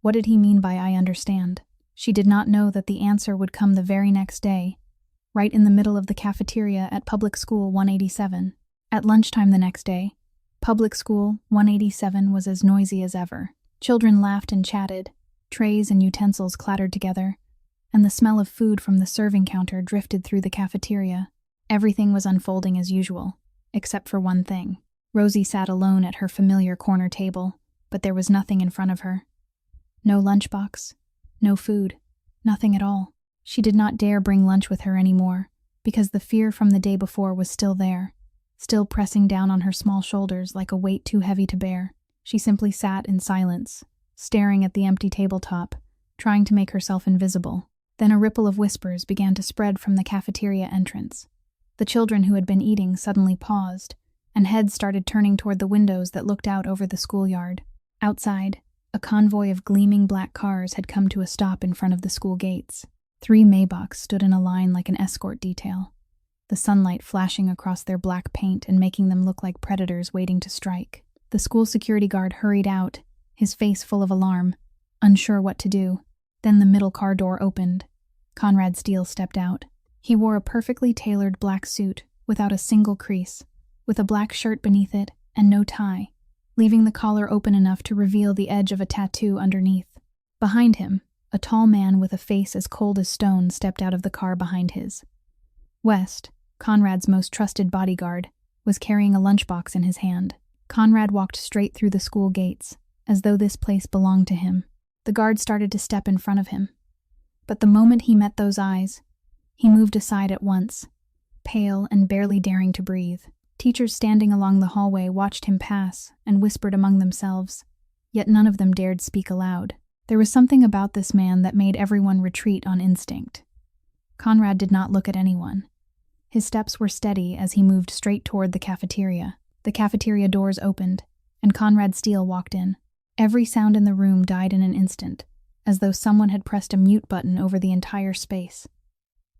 What did he mean by "I understand"? She did not know that the answer would come the very next day, right in the middle of the cafeteria at Public School 187. At lunchtime the next day, Public School 187 was as noisy as ever. Children laughed and chatted, trays and utensils clattered together, and the smell of food from the serving counter drifted through the cafeteria. Everything was unfolding as usual, except for one thing. Rosie sat alone at her familiar corner table, but there was nothing in front of her. No lunchbox, no food, nothing at all. She did not dare bring lunch with her anymore, because the fear from the day before was still there, still pressing down on her small shoulders like a weight too heavy to bear. She simply sat in silence, staring at the empty tabletop, trying to make herself invisible. Then a ripple of whispers began to spread from the cafeteria entrance. The children who had been eating suddenly paused, and heads started turning toward the windows that looked out over the schoolyard. Outside, a convoy of gleaming black cars had come to a stop in front of the school gates. 3 Maybachs stood in a line like an escort detail, the sunlight flashing across their black paint and making them look like predators waiting to strike. The school security guard hurried out, his face full of alarm, unsure what to do. Then the middle car door opened. Conrad Steele stepped out. He wore a perfectly tailored black suit without a single crease, with a black shirt beneath it and no tie, leaving the collar open enough to reveal the edge of a tattoo underneath. Behind him, a tall man with a face as cold as stone stepped out of the car behind his. West, Conrad's most trusted bodyguard, was carrying a lunchbox in his hand. Conrad walked straight through the school gates, as though this place belonged to him. The guard started to step in front of him. But the moment he met those eyes, he moved aside at once, pale and barely daring to breathe. Teachers standing along the hallway watched him pass and whispered among themselves, yet none of them dared speak aloud. There was something about this man that made everyone retreat on instinct. Conrad did not look at anyone. His steps were steady as he moved straight toward the cafeteria. The cafeteria doors opened, and Conrad Steele walked in. Every sound in the room died in an instant, as though someone had pressed a mute button over the entire space.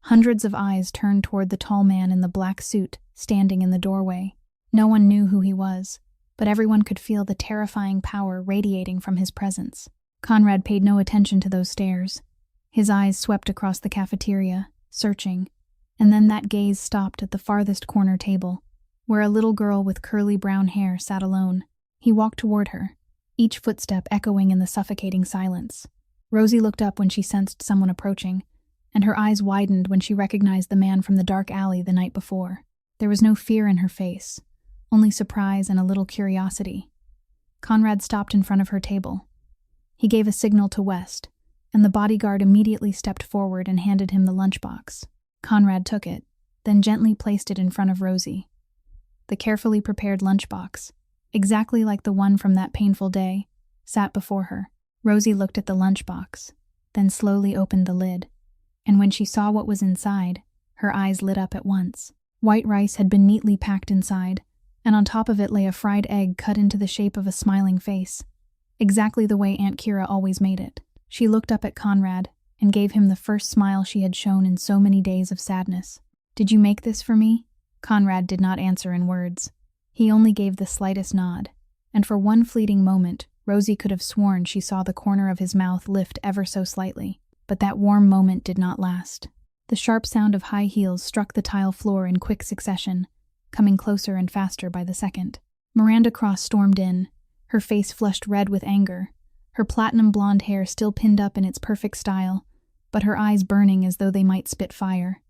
Hundreds of eyes turned toward the tall man in the black suit standing in the doorway. No one knew who he was, but everyone could feel the terrifying power radiating from his presence. Conrad paid no attention to those stares. His eyes swept across the cafeteria, searching, and then that gaze stopped at the farthest corner table, where a little girl with curly brown hair sat alone. He walked toward her, each footstep echoing in the suffocating silence. Rosie looked up when she sensed someone approaching, and her eyes widened when she recognized the man from the dark alley the night before. There was no fear in her face, only surprise and a little curiosity. Conrad stopped in front of her table. He gave a signal to West, and the bodyguard immediately stepped forward and handed him the lunchbox. Conrad took it, then gently placed it in front of Rosie. The carefully prepared lunchbox, exactly like the one from that painful day, sat before her. Rosie looked at the lunchbox, then slowly opened the lid, and when she saw what was inside, her eyes lit up at once. White rice had been neatly packed inside, and on top of it lay a fried egg cut into the shape of a smiling face. exactly the way Aunt Kira always made it. She looked up at Conrad and gave him the first smile she had shown in so many days of sadness. "Did you make this for me?" Conrad did not answer in words. He only gave the slightest nod, and for one fleeting moment, Rosie could have sworn she saw the corner of his mouth lift ever so slightly. But that warm moment did not last. The sharp sound of high heels struck the tile floor in quick succession, coming closer and faster by the second. Miranda Cross stormed in, her face flushed red with anger, her platinum blonde hair still pinned up in its perfect style, but her eyes burning as though they might spit fire.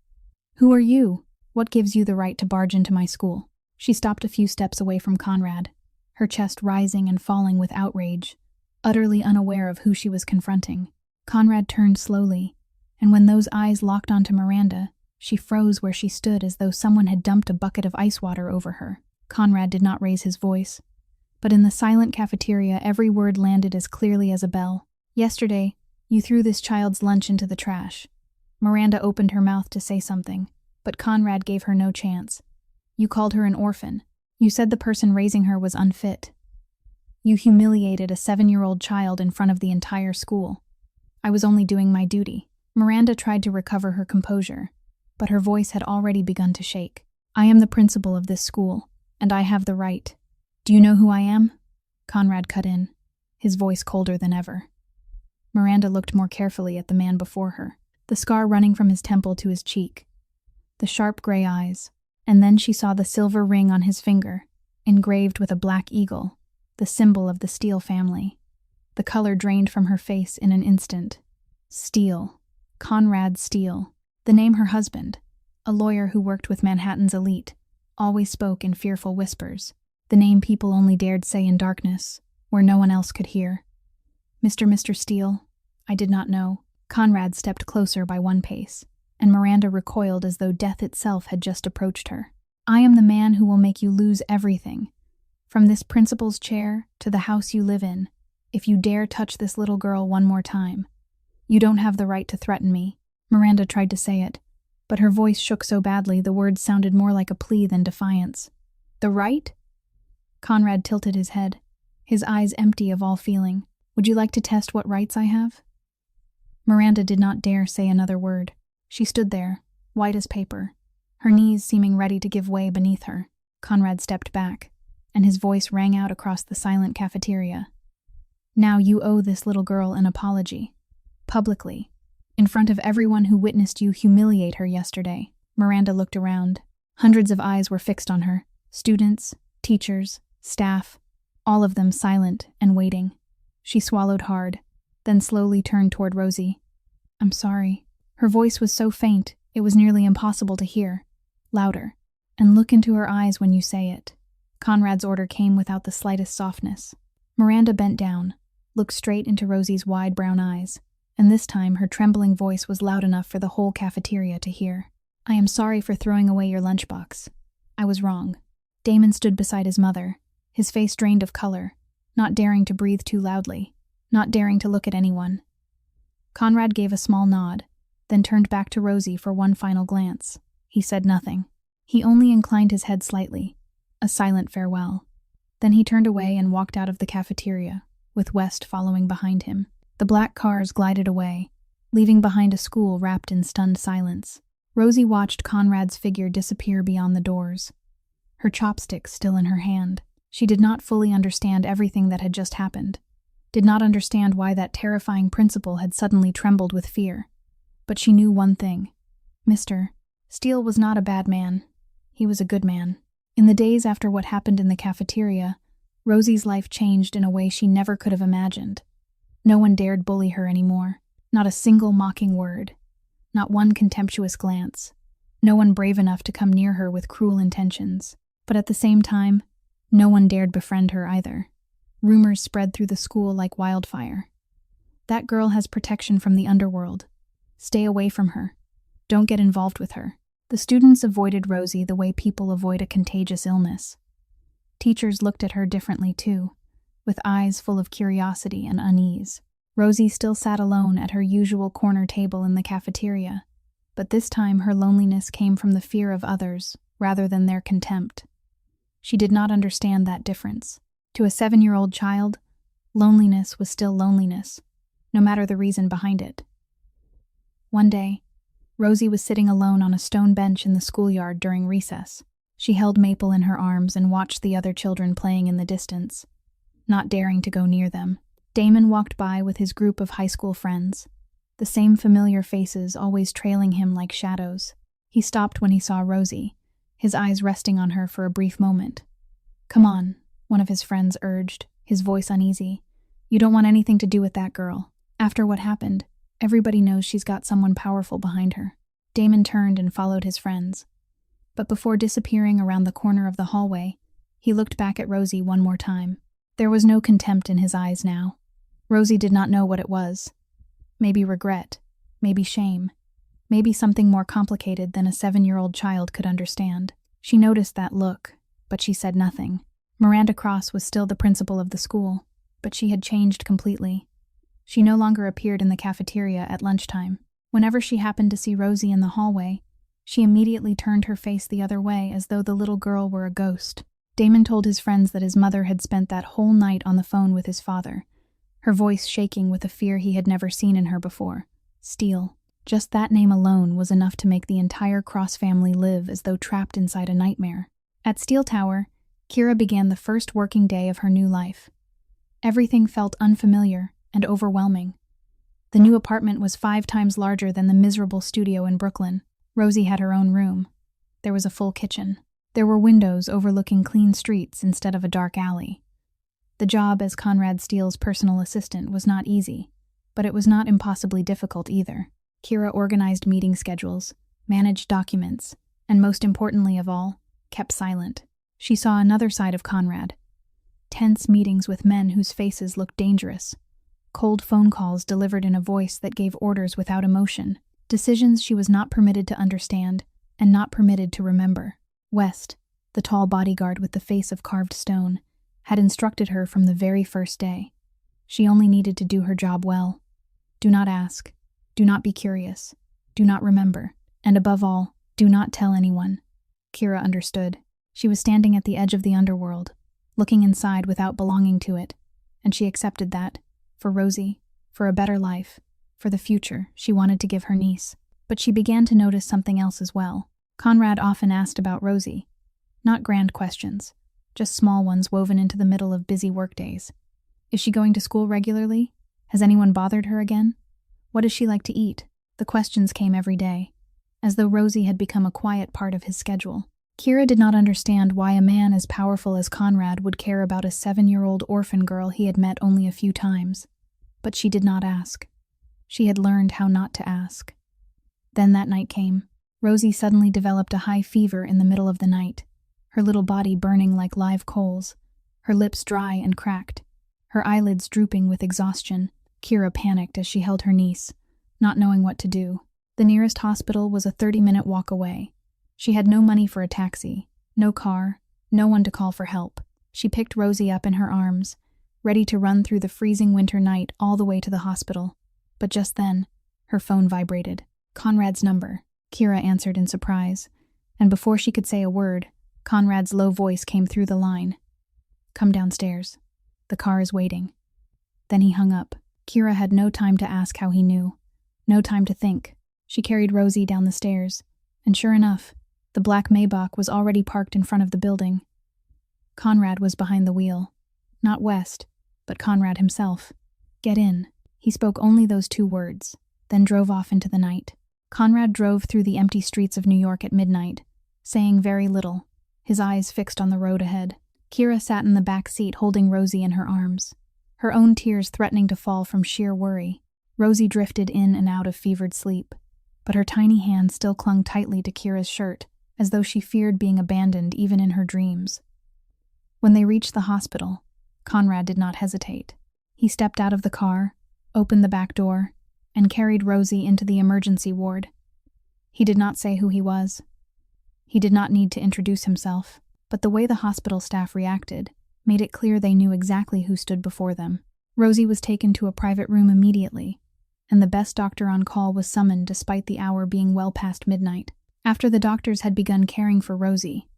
"Who are you? What gives you the right to barge into my school?" She stopped a few steps away from Conrad, her chest rising and falling with outrage, utterly unaware of who she was confronting. Conrad turned slowly, and when those eyes locked onto Miranda, she froze where she stood as though someone had dumped a bucket of ice water over her. Conrad did not raise his voice, but in the silent cafeteria every word landed as clearly as a bell. "Yesterday, you threw this child's lunch into the trash." Miranda opened her mouth to say something, but Conrad gave her no chance. "You called her an orphan. You said the person raising her was unfit. You humiliated a 7-year-old child in front of the entire school. I was only doing my duty." Miranda tried to recover her composure, but her voice had already begun to shake. "I am the principal of this school, and I have the right." "Do you know who I am?" Conrad cut in, his voice colder than ever. Miranda looked more carefully at the man before her, the scar running from his temple to his cheek, the sharp gray eyes, and then she saw the silver ring on his finger, engraved with a black eagle, the symbol of the Steele family. The color drained from her face in an instant. Steele. Conrad Steele. The name her husband, a lawyer who worked with Manhattan's elite, always spoke in fearful whispers. The name people only dared say in darkness, where no one else could hear. Mr. Steele, I did not know." Conrad stepped closer by one pace, and Miranda recoiled as though death itself had just approached her. "I am the man who will make you lose everything, from this principal's chair to the house you live in, if you dare touch this little girl one more time. You don't have the right to threaten me." Miranda tried to say it, but her voice shook so badly the words sounded more like a plea than defiance. "The right?" Conrad tilted his head, his eyes empty of all feeling. "Would you like to test what rights I have?" Miranda did not dare say another word. She stood there, white as paper, her knees seeming ready to give way beneath her. Conrad stepped back, and his voice rang out across the silent cafeteria. "Now you owe this little girl an apology. Publicly. In front of everyone who witnessed you humiliate her yesterday." Miranda looked around. Hundreds of eyes were fixed on her. Students, teachers, staff, all of them silent and waiting. She swallowed hard, then slowly turned toward Rosie. "I'm sorry." Her voice was so faint, it was nearly impossible to hear. "Louder. And look into her eyes when you say it." Conrad's order came without the slightest softness. Miranda bent down, looked straight into Rosie's wide brown eyes, and this time her trembling voice was loud enough for the whole cafeteria to hear. "I am sorry for throwing away your lunchbox. I was wrong." Damon stood beside his mother, his face drained of color, not daring to breathe too loudly, not daring to look at anyone. Conrad gave a small nod, then turned back to Rosie for one final glance. He said nothing. He only inclined his head slightly, a silent farewell. Then he turned away and walked out of the cafeteria, with West following behind him. The black cars glided away, leaving behind a school wrapped in stunned silence. Rosie watched Conrad's figure disappear beyond the doors, her chopstick still in her hand. She did not fully understand everything that had just happened, did not understand why that terrifying principal had suddenly trembled with fear. But she knew one thing. Mr. Steele was not a bad man. He was a good man. In the days after what happened in the cafeteria, Rosie's life changed in a way she never could have imagined. No one dared bully her anymore. Not a single mocking word. Not one contemptuous glance. No one brave enough to come near her with cruel intentions. But at the same time, no one dared befriend her either. Rumors spread through the school like wildfire. "That girl has protection from the underworld. Stay away from her. Don't get involved with her." The students avoided Rosie the way people avoid a contagious illness. Teachers looked at her differently too, with eyes full of curiosity and unease. Rosie still sat alone at her usual corner table in the cafeteria, but this time her loneliness came from the fear of others rather than their contempt. She did not understand that difference. To a 7-year-old child, Loneliness was still loneliness, no matter the reason behind it. One day, Rosie was sitting alone on a stone bench in the schoolyard during recess. She held Maple in her arms and watched the other children playing in the distance, not daring to go near them. Damon walked by with his group of high school friends, the same familiar faces always trailing him like shadows. He stopped when he saw Rosie, his eyes resting on her for a brief moment. "Come on," one of his friends urged, his voice uneasy. "You don't want anything to do with that girl. After what happened, everybody knows she's got someone powerful behind her." Damon turned and followed his friends. But before disappearing around the corner of the hallway, he looked back at Rosie one more time. There was no contempt in his eyes now. Rosie did not know what it was. Maybe regret, maybe shame, maybe something more complicated than a 7-year-old child could understand. She noticed that look, but she said nothing. Miranda Cross was still the principal of the school, but she had changed completely. She no longer appeared in the cafeteria at lunchtime. Whenever she happened to see Rosie in the hallway, she immediately turned her face the other way as though the little girl were a ghost. Damon told his friends that his mother had spent that whole night on the phone with his father, her voice shaking with a fear he had never seen in her before. Steele. Just that name alone was enough to make the entire Cross family live as though trapped inside a nightmare. At Steele Tower, Kira began the first working day of her new life. Everything felt unfamiliar and overwhelming. The new apartment was 5 times larger than the miserable studio in Brooklyn. Rosie had her own room. There was a full kitchen. There were windows overlooking clean streets instead of a dark alley. The job as Conrad Steele's personal assistant was not easy, but it was not impossibly difficult either. Kira organized meeting schedules, managed documents, and most importantly of all, kept silent. She saw another side of Conrad. Tense meetings with men whose faces looked dangerous. Cold phone calls delivered in a voice that gave orders without emotion. Decisions she was not permitted to understand and not permitted to remember. West, the tall bodyguard with the face of carved stone, had instructed her from the very first day. She only needed to do her job well. Do not ask. Do not be curious. Do not remember. And above all, do not tell anyone. Kira understood. She was standing at the edge of the underworld, looking inside without belonging to it, and she accepted that, for Rosie, for a better life, for the future she wanted to give her niece. But she began to notice something else as well. Conrad often asked about Rosie. Not grand questions, just small ones woven into the middle of busy workdays. Is she going to school regularly? Has anyone bothered her again? What does she like to eat? The questions came every day, as though Rosie had become a quiet part of his schedule. Kira did not understand why a man as powerful as Conrad would care about a 7-year-old orphan girl he had met only a few times. But she did not ask. She had learned how not to ask. Then that night came. Rosie suddenly developed a high fever in the middle of the night, her little body burning like live coals, her lips dry and cracked, her eyelids drooping with exhaustion. Kira panicked as she held her niece, not knowing what to do. The nearest hospital was a 30-minute walk away. She had no money for a taxi, no car, no one to call for help. She picked Rosie up in her arms, ready to run through the freezing winter night all the way to the hospital. But just then, her phone vibrated. Conrad's number. Kira answered in surprise, and before she could say a word, Conrad's low voice came through the line. "Come downstairs. The car is waiting." Then he hung up. Kira had no time to ask how he knew, no time to think. She carried Rosie down the stairs, and sure enough, the black Maybach was already parked in front of the building. Conrad was behind the wheel. Not West, but Conrad himself. "Get in." He spoke only those 2 words, then drove off into the night. Conrad drove through the empty streets of New York at midnight, saying very little, his eyes fixed on the road ahead. Kira sat in the back seat holding Rosie in her arms, her own tears threatening to fall from sheer worry. Rosie drifted in and out of fevered sleep, but her tiny hand still clung tightly to Kira's shirt, as though she feared being abandoned even in her dreams. When they reached the hospital, Conrad did not hesitate. He stepped out of the car, opened the back door, and carried Rosie into the emergency ward. He did not say who he was. He did not need to introduce himself, but the way the hospital staff reacted made it clear they knew exactly who stood before them. Rosie was taken to a private room immediately, and the best doctor on call was summoned despite the hour being well past midnight. After the doctors had begun caring for Rosie,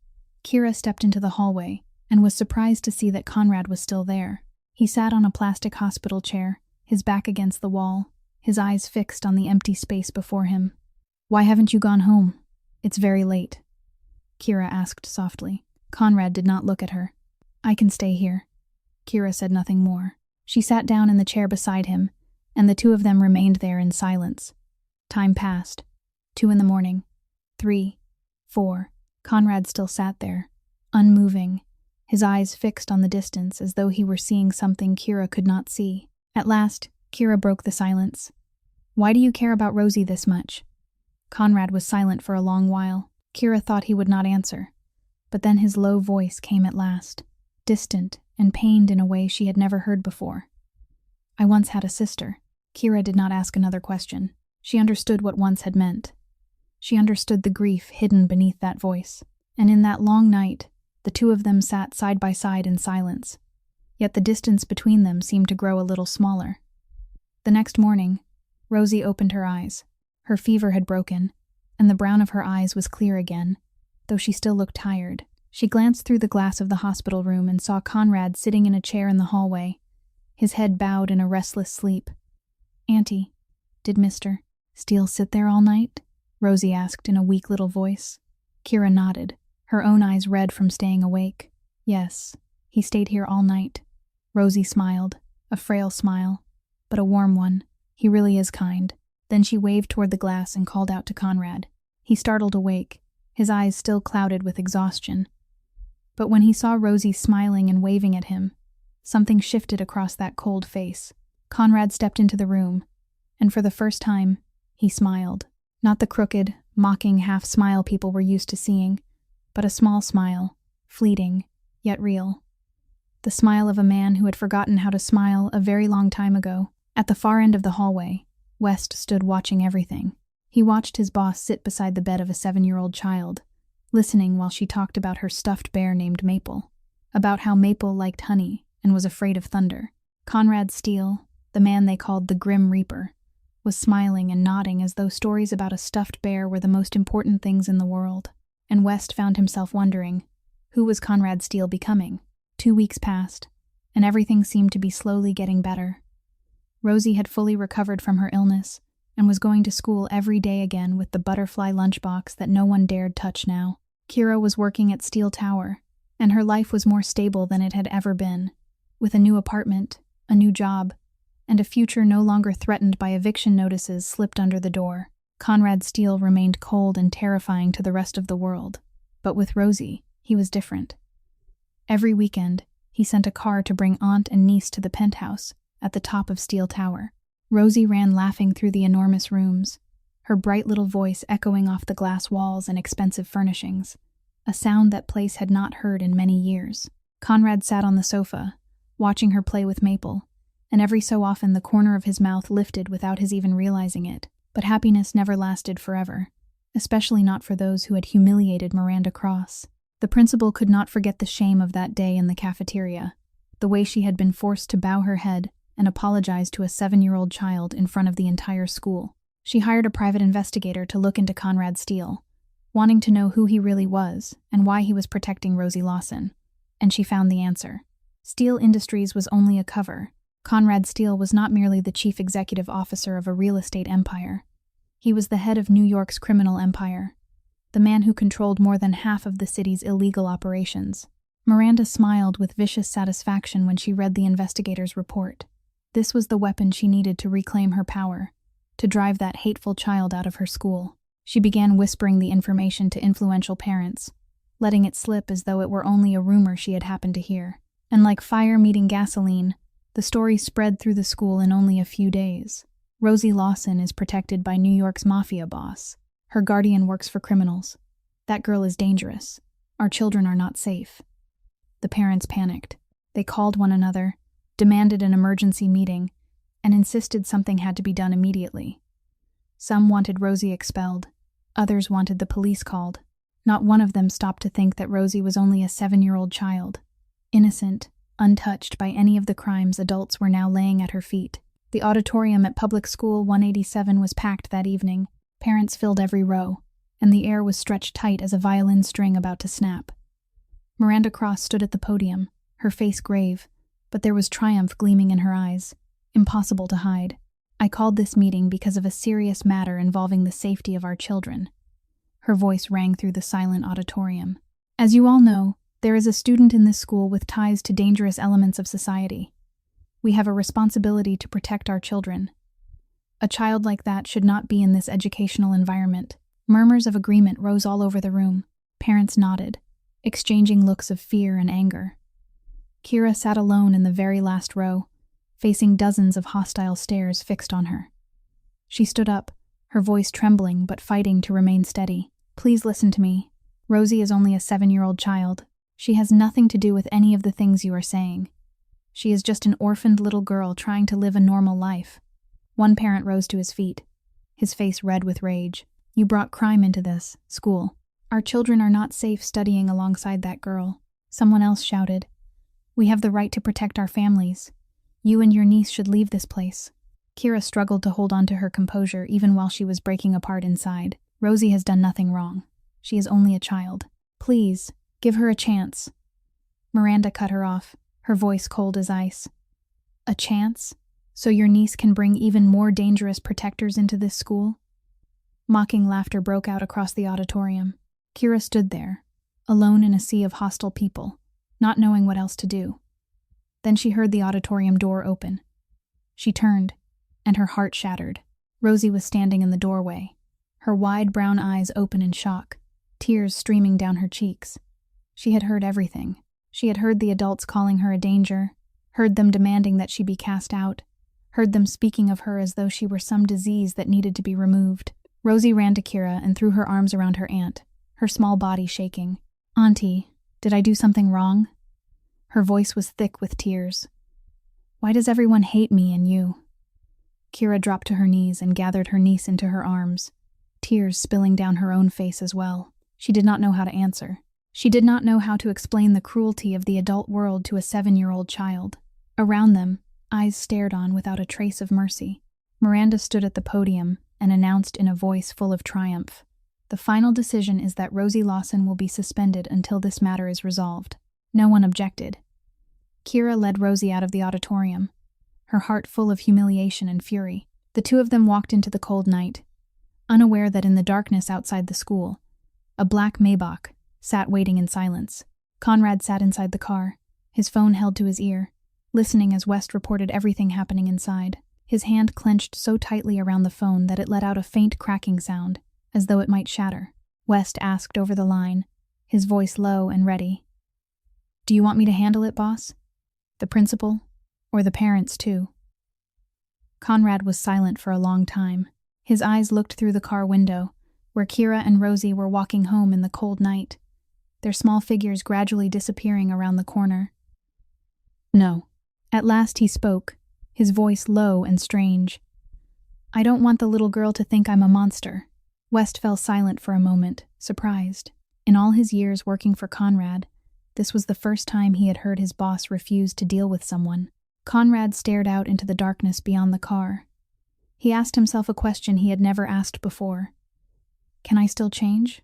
Kira stepped into the hallway and was surprised to see that Conrad was still there. He sat on a plastic hospital chair, his back against the wall, his eyes fixed on the empty space before him. "Why haven't you gone home? It's very late," Kira asked softly. Conrad did not look at her. "I can stay here." Kira said nothing more. She sat down in the chair beside him, and the two of them remained there in silence. Time passed. 2 in the morning. 3, 4. Conrad still sat there, unmoving, his eyes fixed on the distance as though he were seeing something Kira could not see. At last, Kira broke the silence. "Why do you care about Rosie this much?" Conrad was silent for a long while. Kira thought he would not answer. But then his low voice came at last, distant and pained in a way she had never heard before. "I once had a sister." Kira did not ask another question. She understood what once had meant. She understood the grief hidden beneath that voice. And in that long night, the two of them sat side by side in silence. Yet the distance between them seemed to grow a little smaller. The next morning, Rosie opened her eyes. Her fever had broken, and the brown of her eyes was clear again, though she still looked tired. She glanced through the glass of the hospital room and saw Conrad sitting in a chair in the hallway, his head bowed in a restless sleep. "Auntie, did Mr. Steele sit there all night?" Rosie asked in a weak little voice. Kira nodded, her own eyes red from staying awake. "Yes, he stayed here all night." Rosie smiled, a frail smile, but a warm one. "He really is kind." Then she waved toward the glass and called out to Conrad. He startled awake, his eyes still clouded with exhaustion. But when he saw Rosie smiling and waving at him, something shifted across that cold face. Conrad stepped into the room, and for the first time, he smiled. Not the crooked, mocking half-smile people were used to seeing, but a small smile, fleeting, yet real. The smile of a man who had forgotten how to smile a very long time ago. At the far end of the hallway, West stood watching everything. He watched his boss sit beside the bed of a 7-year-old child, listening while she talked about her stuffed bear named Maple, about how Maple liked honey and was afraid of thunder. Conrad Steele, the man they called the Grim Reaper, was smiling and nodding as though stories about a stuffed bear were the most important things in the world. And West found himself wondering, who was Conrad Steele becoming? 2 weeks passed, and everything seemed to be slowly getting better. Rosie had fully recovered from her illness and was going to school every day again with the butterfly lunchbox that no one dared touch now. Kira was working at Steele Tower, and her life was more stable than it had ever been, with a new apartment, a new job, and a future no longer threatened by eviction notices slipped under the door. Conrad Steele remained cold and terrifying to the rest of the world, but with Rosie, he was different. Every weekend, he sent a car to bring aunt and niece to the penthouse at the top of Steele Tower. Rosie ran laughing through the enormous rooms, her bright little voice echoing off the glass walls and expensive furnishings, a sound that place had not heard in many years. Conrad sat on the sofa, watching her play with Maple, and every so often the corner of his mouth lifted without his even realizing it. But happiness never lasted forever, especially not for those who had humiliated Miranda Cross. The principal could not forget the shame of that day in the cafeteria, the way she had been forced to bow her head and apologize to a 7-year-old child in front of the entire school. She hired a private investigator to look into Conrad Steele, wanting to know who he really was and why he was protecting Rosie Lawson. And she found the answer. Steele Industries was only a cover. Conrad Steele was not merely the chief executive officer of a real estate empire. He was the head of New York's criminal empire, the man who controlled more than half of the city's illegal operations. Miranda smiled with vicious satisfaction when she read the investigator's report. This was the weapon she needed to reclaim her power, to drive that hateful child out of her school. She began whispering the information to influential parents, letting it slip as though it were only a rumor she had happened to hear. And like fire meeting gasoline, the story spread through the school in only a few days. Rosie Lawson is protected by New York's Mafia boss. Her guardian works for criminals. That girl is dangerous. Our children are not safe. The parents panicked. They called one another, demanded an emergency meeting, and insisted something had to be done immediately. Some wanted Rosie expelled. Others wanted the police called. Not one of them stopped to think that Rosie was only a 7-year-old child, innocent, untouched by any of the crimes adults were now laying at her feet. The auditorium at Public School 187 was packed that evening. Parents filled every row, and the air was stretched tight as a violin string about to snap. Miranda Cross stood at the podium, her face grave, but there was triumph gleaming in her eyes, impossible to hide. "I called this meeting because of a serious matter involving the safety of our children." Her voice rang through the silent auditorium. "As you all know, there is a student in this school with ties to dangerous elements of society. We have a responsibility to protect our children. A child like that should not be in this educational environment." Murmurs of agreement rose all over the room. Parents nodded, exchanging looks of fear and anger. Kira sat alone in the very last row, facing dozens of hostile stares fixed on her. She stood up, her voice trembling but fighting to remain steady. "Please listen to me. Rosie is only a 7-year-old child. She has nothing to do with any of the things you are saying. She is just an orphaned little girl trying to live a normal life." One parent rose to his feet, his face red with rage. "You brought crime into this school. Our children are not safe studying alongside that girl." Someone else shouted, "We have the right to protect our families. You and your niece should leave this place." Kira struggled to hold on to her composure even while she was breaking apart inside. "Rosie has done nothing wrong. She is only a child. Please, give her a chance." Miranda cut her off, her voice cold as ice. "A chance? So your niece can bring even more dangerous protectors into this school?" Mocking laughter broke out across the auditorium. Kira stood there, alone in a sea of hostile people, not knowing what else to do. Then she heard the auditorium door open. She turned, and her heart shattered. Rosie was standing in the doorway, her wide brown eyes open in shock, tears streaming down her cheeks. She had heard everything. She had heard the adults calling her a danger, heard them demanding that she be cast out, heard them speaking of her as though she were some disease that needed to be removed. Rosie ran to Kira and threw her arms around her aunt, her small body shaking. "Auntie, did I do something wrong?" Her voice was thick with tears. "Why does everyone hate me and you?" Kira dropped to her knees and gathered her niece into her arms, tears spilling down her own face as well. She did not know how to answer. She did not know how to explain the cruelty of the adult world to a 7-year-old child. Around them, eyes stared on without a trace of mercy. Miranda stood at the podium and announced in a voice full of triumph, "The final decision is that Rosie Lawson will be suspended until this matter is resolved." No one objected. Kira led Rosie out of the auditorium, her heart full of humiliation and fury. The two of them walked into the cold night, unaware that in the darkness outside the school, a black Maybach sat waiting in silence. Conrad sat inside the car, his phone held to his ear, listening as West reported everything happening inside. His hand clenched so tightly around the phone that it let out a faint cracking sound, as though it might shatter. West asked over the line, his voice low and ready, "Do you want me to handle it, boss? The principal? Or the parents, too?" Conrad was silent for a long time. His eyes looked through the car window, where Kira and Rosie were walking home in the cold night, their small figures gradually disappearing around the corner. "No." At last he spoke, his voice low and strange. "I don't want the little girl to think I'm a monster." West fell silent for a moment, surprised. In all his years working for Conrad, this was the first time he had heard his boss refuse to deal with someone. Conrad stared out into the darkness beyond the car. He asked himself a question he had never asked before. Can I still change?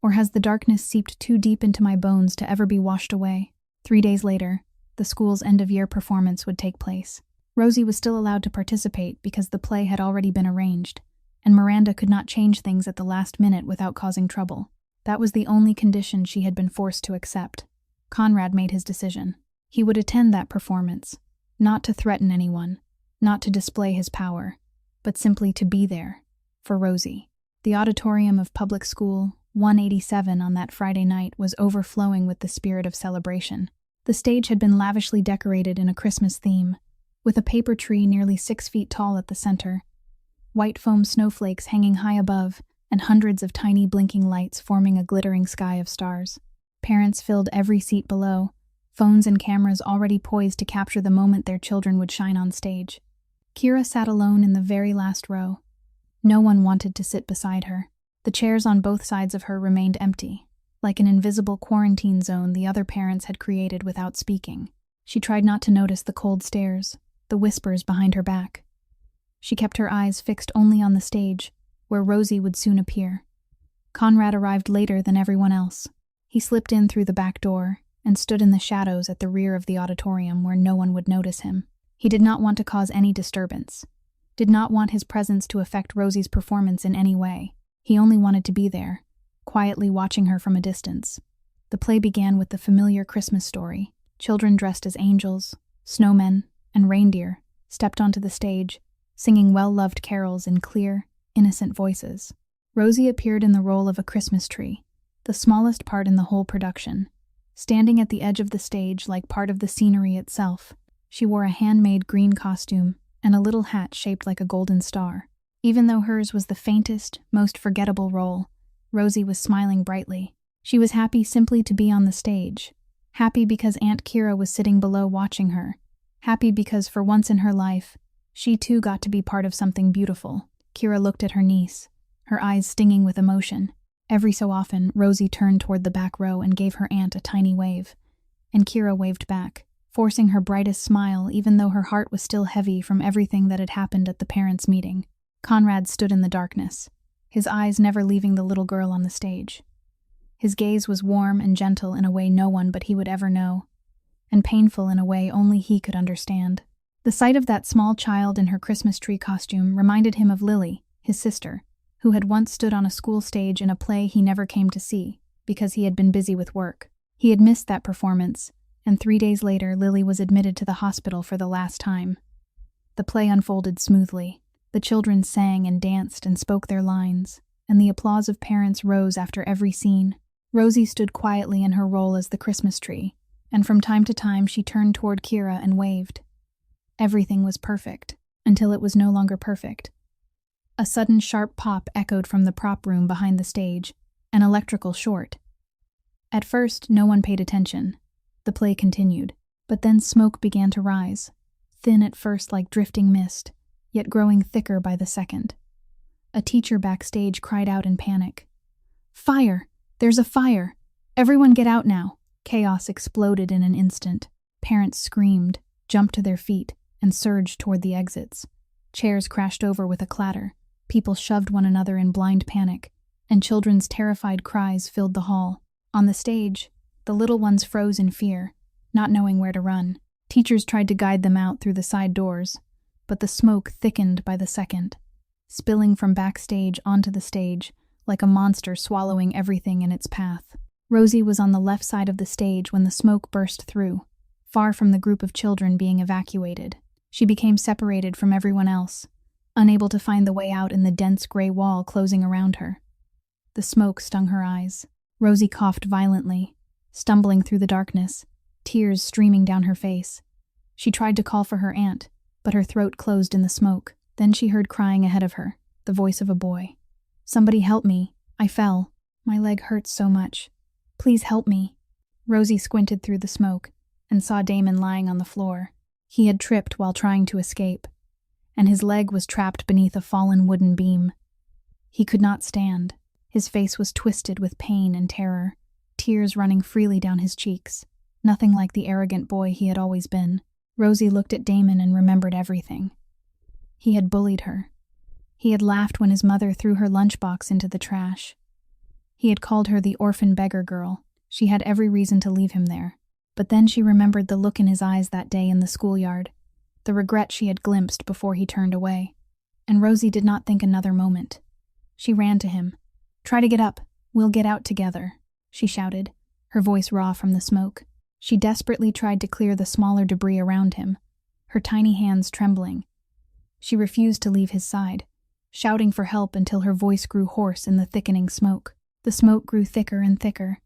Or has the darkness seeped too deep into my bones to ever be washed away? 3 days later, the school's end-of-year performance would take place. Rosie was still allowed to participate because the play had already been arranged, and Miranda could not change things at the last minute without causing trouble. That was the only condition she had been forced to accept. Conrad made his decision. He would attend that performance, not to threaten anyone, not to display his power, but simply to be there, for Rosie. The auditorium of Public School 187 on that Friday night was overflowing with the spirit of celebration. The stage had been lavishly decorated in a Christmas theme, with a paper tree nearly 6 feet tall at the center, white foam snowflakes hanging high above, and hundreds of tiny blinking lights forming a glittering sky of stars. Parents filled every seat below, phones and cameras already poised to capture the moment their children would shine on stage. Kira sat alone in the very last row. No one wanted to sit beside her. The chairs on both sides of her remained empty, like an invisible quarantine zone the other parents had created without speaking. She tried not to notice the cold stares, the whispers behind her back. She kept her eyes fixed only on the stage, where Rosie would soon appear. Conrad arrived later than everyone else. He slipped in through the back door and stood in the shadows at the rear of the auditorium where no one would notice him. He did not want to cause any disturbance, did not want his presence to affect Rosie's performance in any way. He only wanted to be there, quietly watching her from a distance. The play began with the familiar Christmas story. Children dressed as angels, snowmen, and reindeer stepped onto the stage, singing well-loved carols in clear, innocent voices. Rosie appeared in the role of a Christmas tree, the smallest part in the whole production, standing at the edge of the stage like part of the scenery itself. She wore a handmade green costume and a little hat shaped like a golden star. Even though hers was the faintest, most forgettable role, Rosie was smiling brightly. She was happy simply to be on the stage, happy because Aunt Kira was sitting below watching her, happy because for once in her life, she too got to be part of something beautiful. Kira looked at her niece, her eyes stinging with emotion. Every so often, Rosie turned toward the back row and gave her aunt a tiny wave, and Kira waved back, forcing her brightest smile even though her heart was still heavy from everything that had happened at the parents' meeting. Conrad stood in the darkness, his eyes never leaving the little girl on the stage. His gaze was warm and gentle in a way no one but he would ever know, and painful in a way only he could understand. The sight of that small child in her Christmas tree costume reminded him of Lily, his sister, who had once stood on a school stage in a play he never came to see because he had been busy with work. He had missed that performance, and 3 days later Lily was admitted to the hospital for the last time. The play unfolded smoothly. The children sang and danced and spoke their lines, and the applause of parents rose after every scene. Rosie stood quietly in her role as the Christmas tree, and from time to time she turned toward Kira and waved. Everything was perfect, until it was no longer perfect. A sudden sharp pop echoed from the prop room behind the stage, an electrical short. At first, no one paid attention. The play continued, but then smoke began to rise, thin at first like drifting mist, yet growing thicker by the second. A teacher backstage cried out in panic. "Fire! There's a fire! Everyone get out now!" Chaos exploded in an instant. Parents screamed, jumped to their feet, and surged toward the exits. Chairs crashed over with a clatter. People shoved one another in blind panic, and children's terrified cries filled the hall. On the stage, the little ones froze in fear, not knowing where to run. Teachers tried to guide them out through the side doors, but the smoke thickened by the second, spilling from backstage onto the stage like a monster swallowing everything in its path. Rosie was on the left side of the stage when the smoke burst through, far from the group of children being evacuated. She became separated from everyone else, unable to find the way out in the dense gray wall closing around her. The smoke stung her eyes. Rosie coughed violently, stumbling through the darkness, tears streaming down her face. She tried to call for her aunt, but her throat closed in the smoke. Then she heard crying ahead of her, the voice of a boy. "Somebody help me. I fell. My leg hurts so much. Please help me." Rosie squinted through the smoke and saw Damon lying on the floor. He had tripped while trying to escape, and his leg was trapped beneath a fallen wooden beam. He could not stand. His face was twisted with pain and terror, tears running freely down his cheeks. Nothing like the arrogant boy he had always been. Rosie looked at Damon and remembered everything. He had bullied her. He had laughed when his mother threw her lunchbox into the trash. He had called her the orphan beggar girl. She had every reason to leave him there. But then she remembered the look in his eyes that day in the schoolyard, the regret she had glimpsed before he turned away. And Rosie did not think another moment. She ran to him. "Try to get up. We'll get out together," she shouted, her voice raw from the smoke. She desperately tried to clear the smaller debris around him, her tiny hands trembling. She refused to leave his side, shouting for help until her voice grew hoarse in the thickening smoke. The smoke grew thicker and thicker,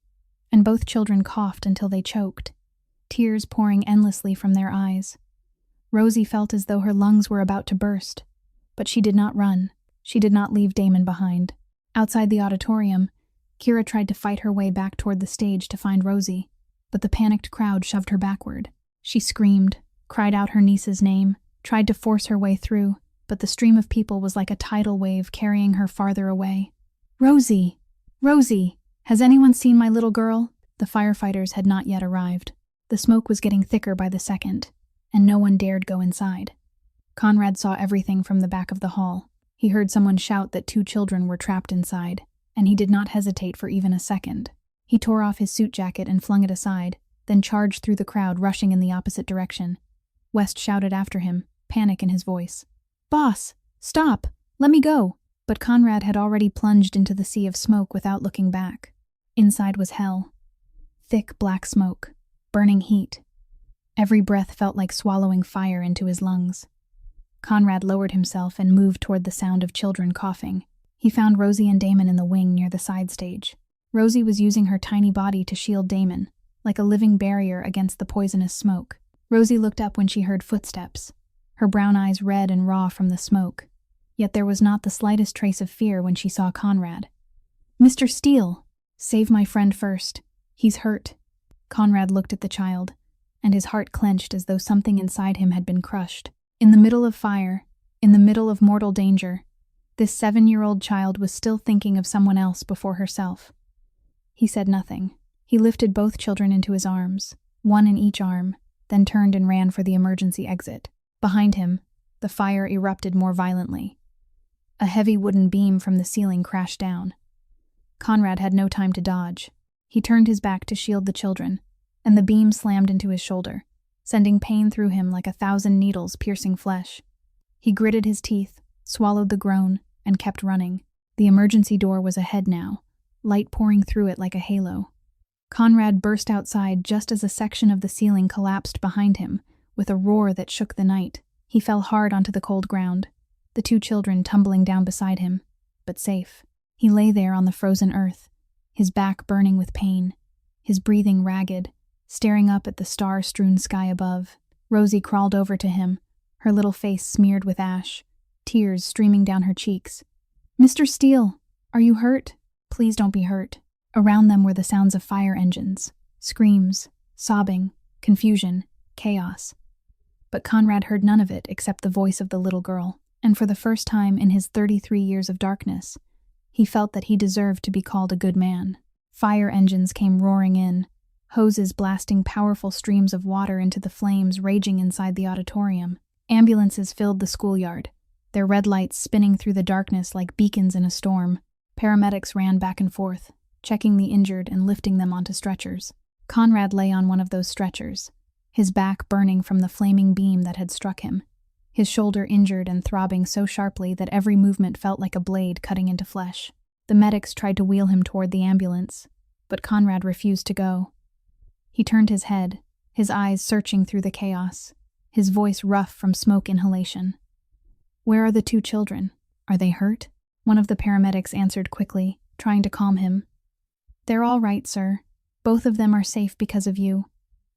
and both children coughed until they choked, tears pouring endlessly from their eyes. Rosie felt as though her lungs were about to burst, but she did not run. She did not leave Damon behind. Outside the auditorium, Kira tried to fight her way back toward the stage to find Rosie, but the panicked crowd shoved her backward. She screamed, cried out her niece's name, tried to force her way through, but the stream of people was like a tidal wave carrying her farther away. "Rosie! Rosie! Has anyone seen my little girl?" The firefighters had not yet arrived. The smoke was getting thicker by the second, and no one dared go inside. Conrad saw everything from the back of the hall. He heard someone shout that 2 children were trapped inside, and he did not hesitate for even a second. He tore off his suit jacket and flung it aside, then charged through the crowd, rushing in the opposite direction. West shouted after him, panic in his voice. "Boss, stop! Let me go!" But Conrad had already plunged into the sea of smoke without looking back. Inside was hell. Thick black smoke, burning heat. Every breath felt like swallowing fire into his lungs. Conrad lowered himself and moved toward the sound of children coughing. He found Rosie and Damon in the wing near the side stage. Rosie was using her tiny body to shield Damon, like a living barrier against the poisonous smoke. Rosie looked up when she heard footsteps, her brown eyes red and raw from the smoke. Yet there was not the slightest trace of fear when she saw Conrad. "Mr. Steele! Save my friend first. He's hurt." Conrad looked at the child, and his heart clenched as though something inside him had been crushed. In the middle of fire, in the middle of mortal danger, this 7-year-old child was still thinking of someone else before herself. He said nothing. He lifted both children into his arms, one in each arm, then turned and ran for the emergency exit. Behind him, the fire erupted more violently. A heavy wooden beam from the ceiling crashed down. Conrad had no time to dodge. He turned his back to shield the children, and the beam slammed into his shoulder, sending pain through him like 1,000 needles piercing flesh. He gritted his teeth, swallowed the groan, and kept running. The emergency door was ahead now, light pouring through it like a halo. Conrad burst outside just as a section of the ceiling collapsed behind him, with a roar that shook the night. He fell hard onto the cold ground, the 2 children tumbling down beside him, but safe. He lay there on the frozen earth, his back burning with pain, his breathing ragged, staring up at the star-strewn sky above. Rosie crawled over to him, her little face smeared with ash, tears streaming down her cheeks. "Mr. Steele, are you hurt?" "Please don't be hurt." Around them were the sounds of fire engines, screams, sobbing, confusion, chaos. But Conrad heard none of it except the voice of the little girl, and for the first time in his 33 years of darkness, he felt that he deserved to be called a good man. Fire engines came roaring in, hoses blasting powerful streams of water into the flames raging inside the auditorium. Ambulances filled the schoolyard, their red lights spinning through the darkness like beacons in a storm. Paramedics ran back and forth, checking the injured and lifting them onto stretchers. Conrad lay on one of those stretchers, his back burning from the flaming beam that had struck him, his shoulder injured and throbbing so sharply that every movement felt like a blade cutting into flesh. The medics tried to wheel him toward the ambulance, but Conrad refused to go. He turned his head, his eyes searching through the chaos, his voice rough from smoke inhalation. "Where are the 2 children? Are they hurt?" One of the paramedics answered quickly, trying to calm him. "They're all right, sir. Both of them are safe because of you.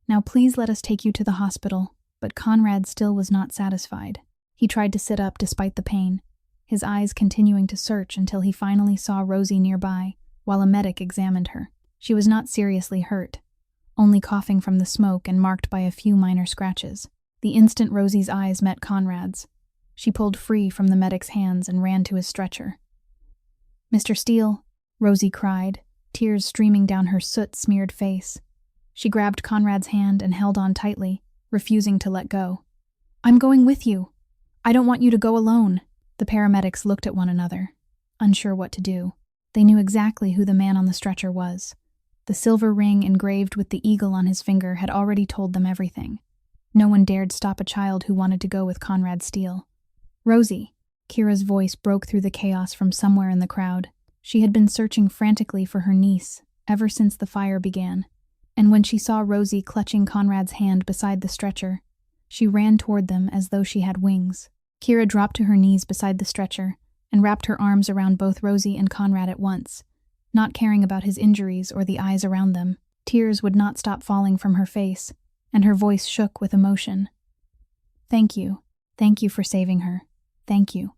Now please let us take you to the hospital." But Conrad still was not satisfied. He tried to sit up despite the pain, his eyes continuing to search until he finally saw Rosie nearby, while a medic examined her. She was not seriously hurt, only coughing from the smoke and marked by a few minor scratches. The instant Rosie's eyes met Conrad's, she pulled free from the medic's hands and ran to his stretcher. "Mr. Steele," Rosie cried, tears streaming down her soot-smeared face. She grabbed Conrad's hand and held on tightly, refusing to let go. "I'm going with you. I don't want you to go alone." The paramedics looked at one another, unsure what to do. They knew exactly who the man on the stretcher was. The silver ring engraved with the eagle on his finger had already told them everything. No one dared stop a child who wanted to go with Conrad Steele. "Rosie," Kira's voice broke through the chaos from somewhere in the crowd. She had been searching frantically for her niece ever since the fire began, and when she saw Rosie clutching Conrad's hand beside the stretcher, she ran toward them as though she had wings. Kira dropped to her knees beside the stretcher and wrapped her arms around both Rosie and Conrad at once, not caring about his injuries or the eyes around them. Tears would not stop falling from her face, and her voice shook with emotion. Thank you for saving her. Thank you."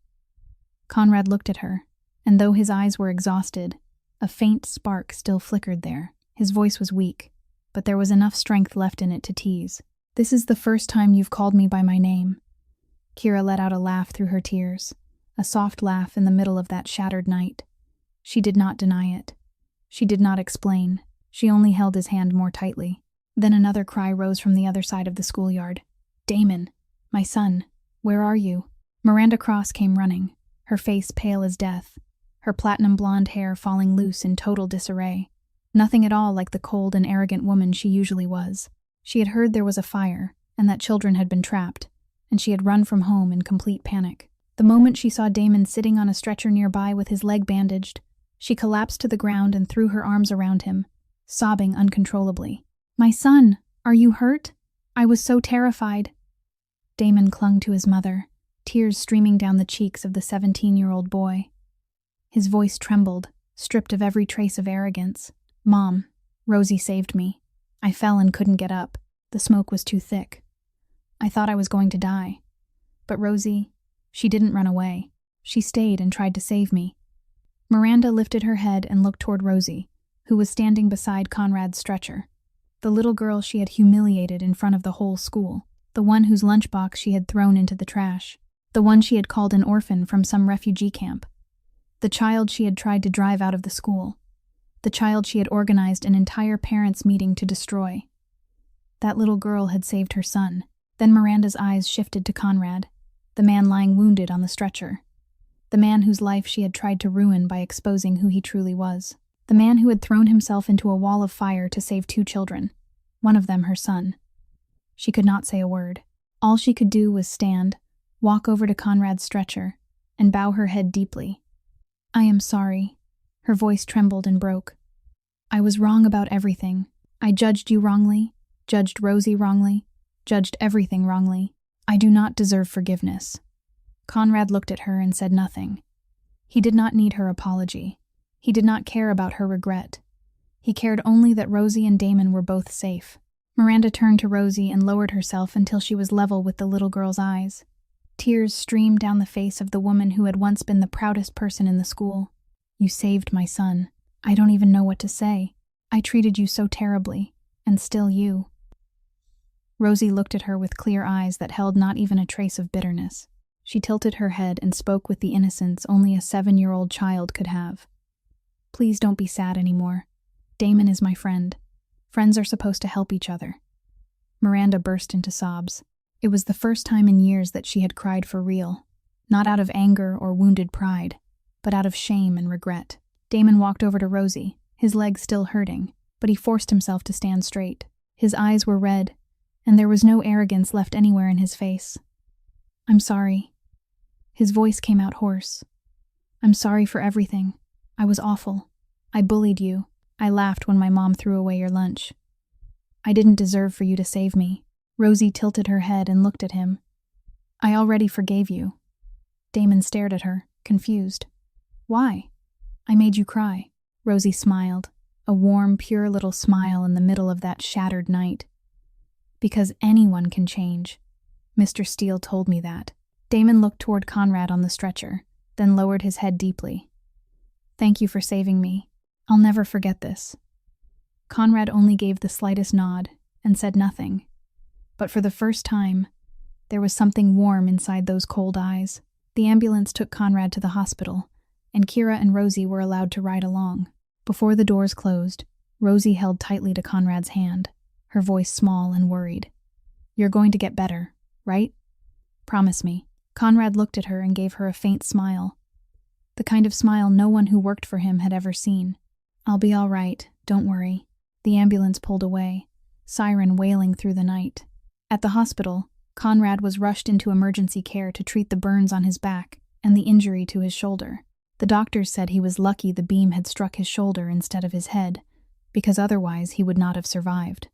Conrad looked at her, and though his eyes were exhausted, a faint spark still flickered there. His voice was weak, but there was enough strength left in it to tease. "This is the first time you've called me by my name." Kira let out a laugh through her tears, a soft laugh in the middle of that shattered night. She did not deny it. She did not explain. She only held his hand more tightly. Then another cry rose from the other side of the schoolyard. "Damon, my son, where are you?" Miranda Cross came running, her face pale as death, her platinum blonde hair falling loose in total disarray. Nothing at all like the cold and arrogant woman she usually was. She had heard there was a fire, and that children had been trapped, and she had run from home in complete panic. The moment she saw Damon sitting on a stretcher nearby with his leg bandaged, she collapsed to the ground and threw her arms around him, sobbing uncontrollably. "My son, are you hurt? I was so terrified." Damon clung to his mother, tears streaming down the cheeks of the 17-year-old boy. His voice trembled, stripped of every trace of arrogance. "Mom, Rosie saved me. I fell and couldn't get up. The smoke was too thick. I thought I was going to die. But Rosie, she didn't run away. She stayed and tried to save me." Miranda lifted her head and looked toward Rosie, who was standing beside Conrad's stretcher. The little girl she had humiliated in front of the whole school. The one whose lunchbox she had thrown into the trash. The one she had called an orphan from some refugee camp. The child she had tried to drive out of the school. The child she had organized an entire parents' meeting to destroy. That little girl had saved her son. Then Miranda's eyes shifted to Conrad, the man lying wounded on the stretcher. The man whose life she had tried to ruin by exposing who he truly was. The man who had thrown himself into a wall of fire to save 2 children, one of them her son. She could not say a word. All she could do was stand, walk over to Conrad's stretcher, and bow her head deeply. "I am sorry." Her voice trembled and broke. "I was wrong about everything. I judged you wrongly, judged Rosie wrongly, judged everything wrongly. I do not deserve forgiveness." Conrad looked at her and said nothing. He did not need her apology. He did not care about her regret. He cared only that Rosie and Damon were both safe. Miranda turned to Rosie and lowered herself until she was level with the little girl's eyes. Tears streamed down the face of the woman who had once been the proudest person in the school. "You saved my son. I don't even know what to say. I treated you so terribly, and still you." Rosie looked at her with clear eyes that held not even a trace of bitterness. She tilted her head and spoke with the innocence only a 7-year-old child could have. "Please don't be sad anymore. Damon is my friend. Friends are supposed to help each other." Miranda burst into sobs. It was the first time in years that she had cried for real, not out of anger or wounded pride, but out of shame and regret. Damon walked over to Rosie, his leg still hurting, but he forced himself to stand straight. His eyes were red, and there was no arrogance left anywhere in his face. "I'm sorry." His voice came out hoarse. "I'm sorry for everything. I was awful. I bullied you. I laughed when my mom threw away your lunch. I didn't deserve for you to save me." Rosie tilted her head and looked at him. "I already forgave you." Damon stared at her, confused. "Why?" "I made you cry." Rosie smiled, a warm, pure little smile in the middle of that shattered night. "Because anyone can change. Mr. Steele told me that." Damon looked toward Conrad on the stretcher, then lowered his head deeply. "Thank you for saving me. I'll never forget this." Conrad only gave the slightest nod and said nothing. But for the first time, there was something warm inside those cold eyes. The ambulance took Conrad to the hospital, and Kira and Rosie were allowed to ride along. Before the doors closed, Rosie held tightly to Conrad's hand, her voice small and worried. "You're going to get better, right? Promise me." Conrad looked at her and gave her a faint smile, the kind of smile no one who worked for him had ever seen. "I'll be all right, don't worry." The ambulance pulled away, siren wailing through the night. At the hospital, Conrad was rushed into emergency care to treat the burns on his back and the injury to his shoulder. The doctors said he was lucky the beam had struck his shoulder instead of his head, because otherwise he would not have survived.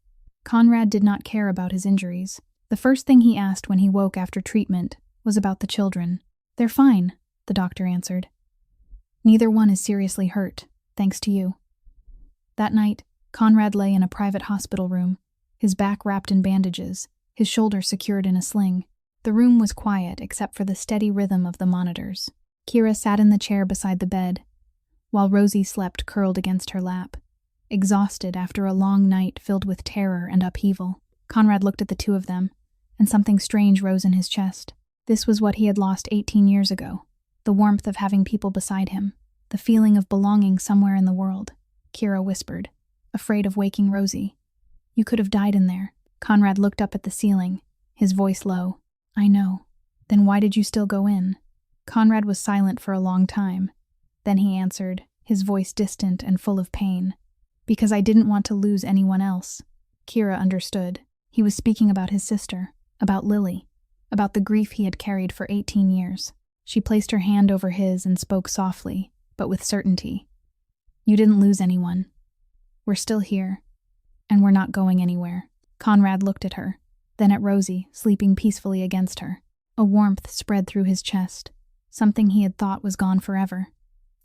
Conrad did not care about his injuries. The first thing he asked when he woke after treatment was about the children. "They're fine," the doctor answered. "Neither one is seriously hurt, thanks to you." That night, Conrad lay in a private hospital room, his back wrapped in bandages, his shoulder secured in a sling. The room was quiet except for the steady rhythm of the monitors. Kira sat in the chair beside the bed, while Rosie slept curled against her lap, exhausted after a long night filled with terror and upheaval. Conrad looked at the two of them, and something strange rose in his chest. This was what he had lost 18 years ago, the warmth of having people beside him, the feeling of belonging somewhere in the world. Kira whispered, afraid of waking Rosie. "You could have died in there." Conrad looked up at the ceiling, his voice low. "I know. Then why did you still go in?" Conrad was silent for a long time. Then he answered, his voice distant and full of pain. Because I didn't want to lose anyone else. Kira understood. He was speaking about his sister, about Lily, about the grief he had carried for 18 years. She placed her hand over his and spoke softly, but with certainty. You didn't lose anyone. We're still here, and we're not going anywhere. Conrad looked at her, then at Rosie, sleeping peacefully against her. A warmth spread through his chest, something he had thought was gone forever.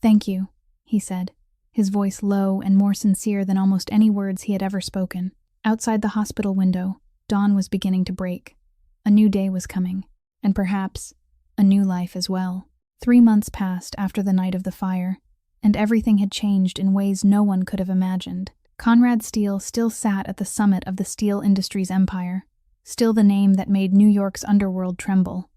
Thank you, he said, his voice low and more sincere than almost any words he had ever spoken. Outside the hospital window, dawn was beginning to break. A new day was coming, and perhaps a new life as well. 3 months passed after the night of the fire, and everything had changed in ways no one could have imagined. Conrad Steele still sat at the summit of the Steele Industries empire, still the name that made New York's underworld tremble.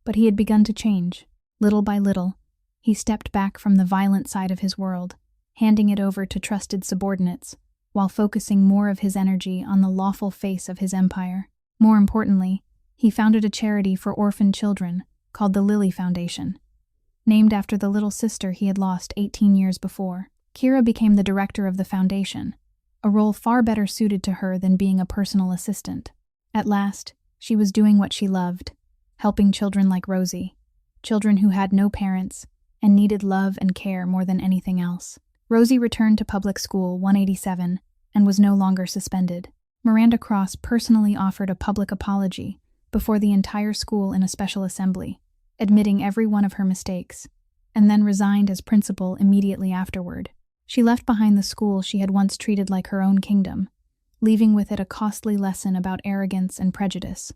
But he had begun to change. Little by little, he stepped back from the violent side of his world, handing it over to trusted subordinates, while focusing more of his energy on the lawful face of his empire. More importantly, he founded a charity for orphaned children called the Lily Foundation, named after the little sister he had lost 18 years before. Kira became the director of the foundation, a role far better suited to her than being a personal assistant. At last, she was doing what she loved, helping children like Rosie, children who had no parents and needed love and care more than anything else. Rosie returned to public school 187 and was no longer suspended. Miranda Cross personally offered a public apology before the entire school in a special assembly, admitting every one of her mistakes, and then resigned as principal immediately afterward. She left behind the school she had once treated like her own kingdom, leaving with it a costly lesson about arrogance and prejudice.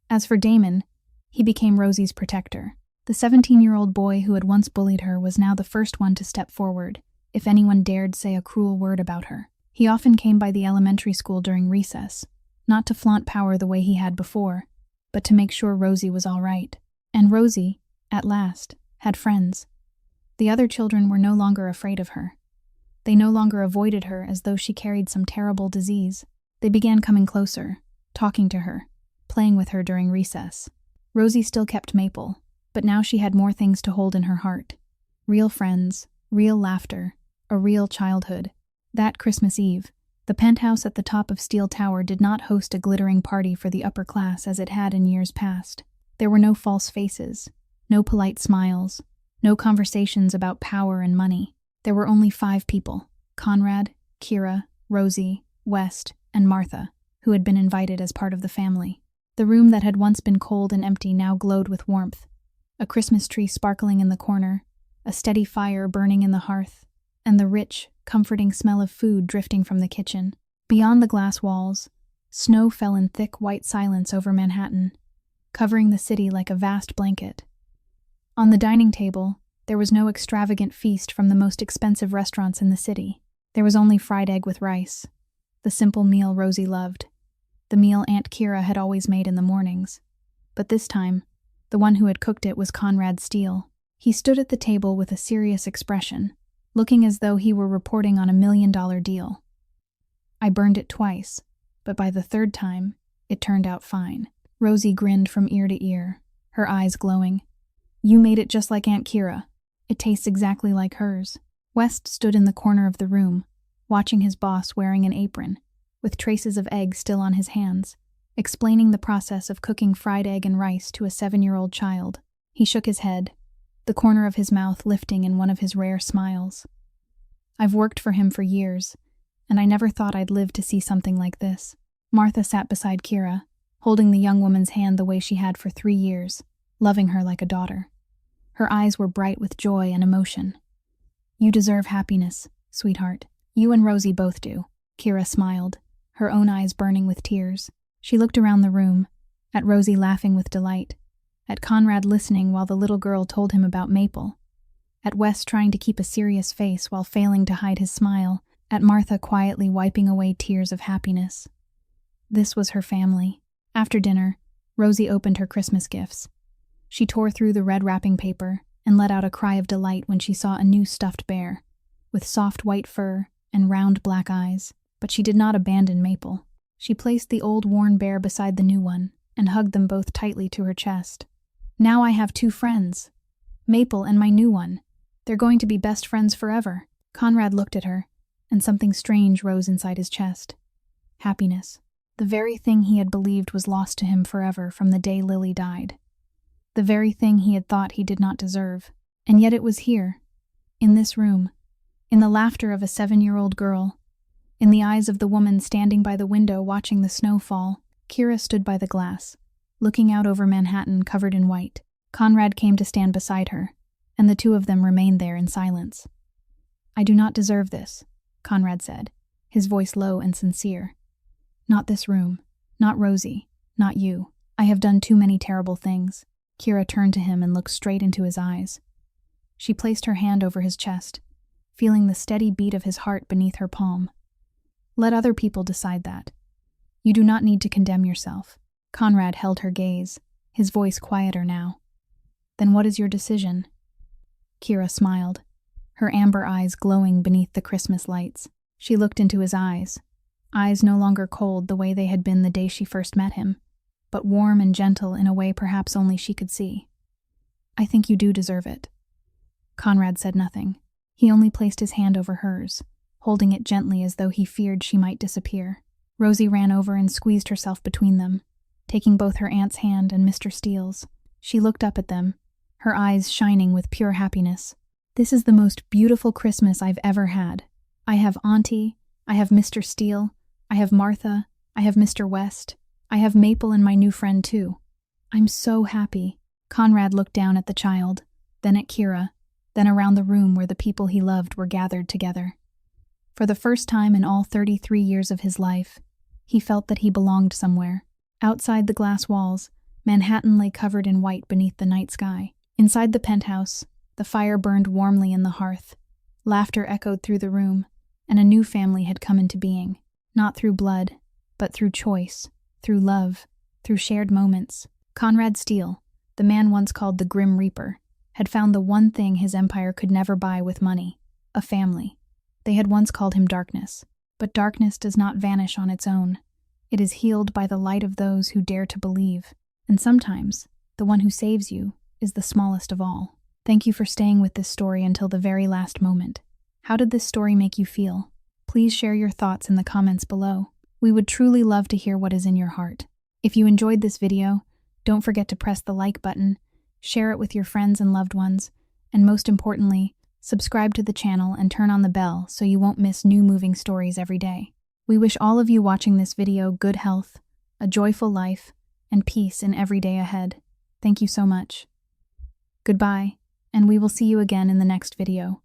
As for Damon, he became Rosie's protector. The 17-year-old boy who had once bullied her was now the first one to step forward, if anyone dared say a cruel word about her. He often came by the elementary school during recess, not to flaunt power the way he had before, but to make sure Rosie was all right. And Rosie, at last, had friends. The other children were no longer afraid of her. They no longer avoided her as though she carried some terrible disease. They began coming closer, talking to her, playing with her during recess. Rosie still kept Maple, but now she had more things to hold in her heart. Real friends, real laughter, a real childhood. That Christmas Eve, the penthouse at the top of Steele Tower did not host a glittering party for the upper class as it had in years past. There were no false faces, no polite smiles, no conversations about power and money. There were only 5 people: Conrad, Kira, Rosie, West, and Martha, who had been invited as part of the family. The room that had once been cold and empty now glowed with warmth. A Christmas tree sparkling in the corner, a steady fire burning in the hearth, and the rich, comforting smell of food drifting from the kitchen. Beyond the glass walls, snow fell in thick white silence over Manhattan, covering the city like a vast blanket. On the dining table, there was no extravagant feast from the most expensive restaurants in the city. There was only fried egg with rice, the simple meal Rosie loved, the meal Aunt Kira had always made in the mornings. But this time, the one who had cooked it was Conrad Steele. He stood at the table with a serious expression, looking as though he were reporting on $1 million deal. I burned it twice, but by the 3rd time, it turned out fine. Rosie grinned from ear to ear, her eyes glowing. You made it just like Aunt Kira. It tastes exactly like hers. West stood in the corner of the room, watching his boss wearing an apron, with traces of egg still on his hands, explaining the process of cooking fried egg and rice to a 7-year-old child. He shook his head, the corner of his mouth lifting in one of his rare smiles. I've worked for him for years, and I never thought I'd live to see something like this. Martha sat beside Kira, holding the young woman's hand the way she had for 3 years, loving her like a daughter. Her eyes were bright with joy and emotion. You deserve happiness, sweetheart. You and Rosie both do. Kira smiled, her own eyes burning with tears. She looked around the room, at Rosie laughing with delight, at Conrad listening while the little girl told him about Maple, at Wes trying to keep a serious face while failing to hide his smile, at Martha quietly wiping away tears of happiness. This was her family. After dinner, Rosie opened her Christmas gifts. She tore through the red wrapping paper and let out a cry of delight when she saw a new stuffed bear, with soft white fur and round black eyes. But she did not abandon Maple. She placed the old worn bear beside the new one and hugged them both tightly to her chest. Now I have 2 friends, Maple and my new one. They're going to be best friends forever. Conrad looked at her, and something strange rose inside his chest. Happiness. The very thing he had believed was lost to him forever from the day Lily died. The very thing he had thought he did not deserve. And yet it was here, in this room, in the laughter of a 7-year-old girl, in the eyes of the woman standing by the window watching the snow fall. Kira stood by the glass, looking out over Manhattan covered in white. Conrad came to stand beside her, and the two of them remained there in silence. "I do not deserve this," Conrad said, his voice low and sincere. "Not this room, not Rosie, not you. I have done too many terrible things." Kira turned to him and looked straight into his eyes. She placed her hand over his chest, feeling the steady beat of his heart beneath her palm. "Let other people decide that. You do not need to condemn yourself." Conrad held her gaze, his voice quieter now. "Then what is your decision?" Kira smiled, her amber eyes glowing beneath the Christmas lights. She looked into his eyes no longer cold the way they had been the day she first met him, but warm and gentle in a way perhaps only she could see. "I think you do deserve it." Conrad said nothing. He only placed his hand over hers, holding it gently as though he feared she might disappear. Rosie ran over and squeezed herself between them, taking both her aunt's hand and Mr. Steele's. She looked up at them, her eyes shining with pure happiness. "This is the most beautiful Christmas I've ever had. I have Auntie, I have Mr. Steele, I have Martha, I have Mr. West, I have Maple and my new friend too. I'm so happy." Conrad looked down at the child, then at Kira, then around the room where the people he loved were gathered together. For the first time in all 33 years of his life, he felt that he belonged somewhere. Outside the glass walls, Manhattan lay covered in white beneath the night sky. Inside the penthouse, the fire burned warmly in the hearth. Laughter echoed through the room, and a new family had come into being. Not through blood, but through choice, through love, through shared moments. Conrad Steele, the man once called the Grim Reaper, had found the one thing his empire could never buy with money: a family. They had once called him darkness, but darkness does not vanish on its own. It is healed by the light of those who dare to believe, and sometimes the one who saves you is the smallest of all. Thank you for staying with this story until the very last moment. How did this story make you feel? Please share your thoughts in the comments below. We would truly love to hear what is in your heart. If you enjoyed this video, don't forget to press the like button, share it with your friends and loved ones, and most importantly, subscribe to the channel and turn on the bell so you won't miss new moving stories every day. We wish all of you watching this video good health, a joyful life, and peace in every day ahead. Thank you so much. Goodbye, and we will see you again in the next video.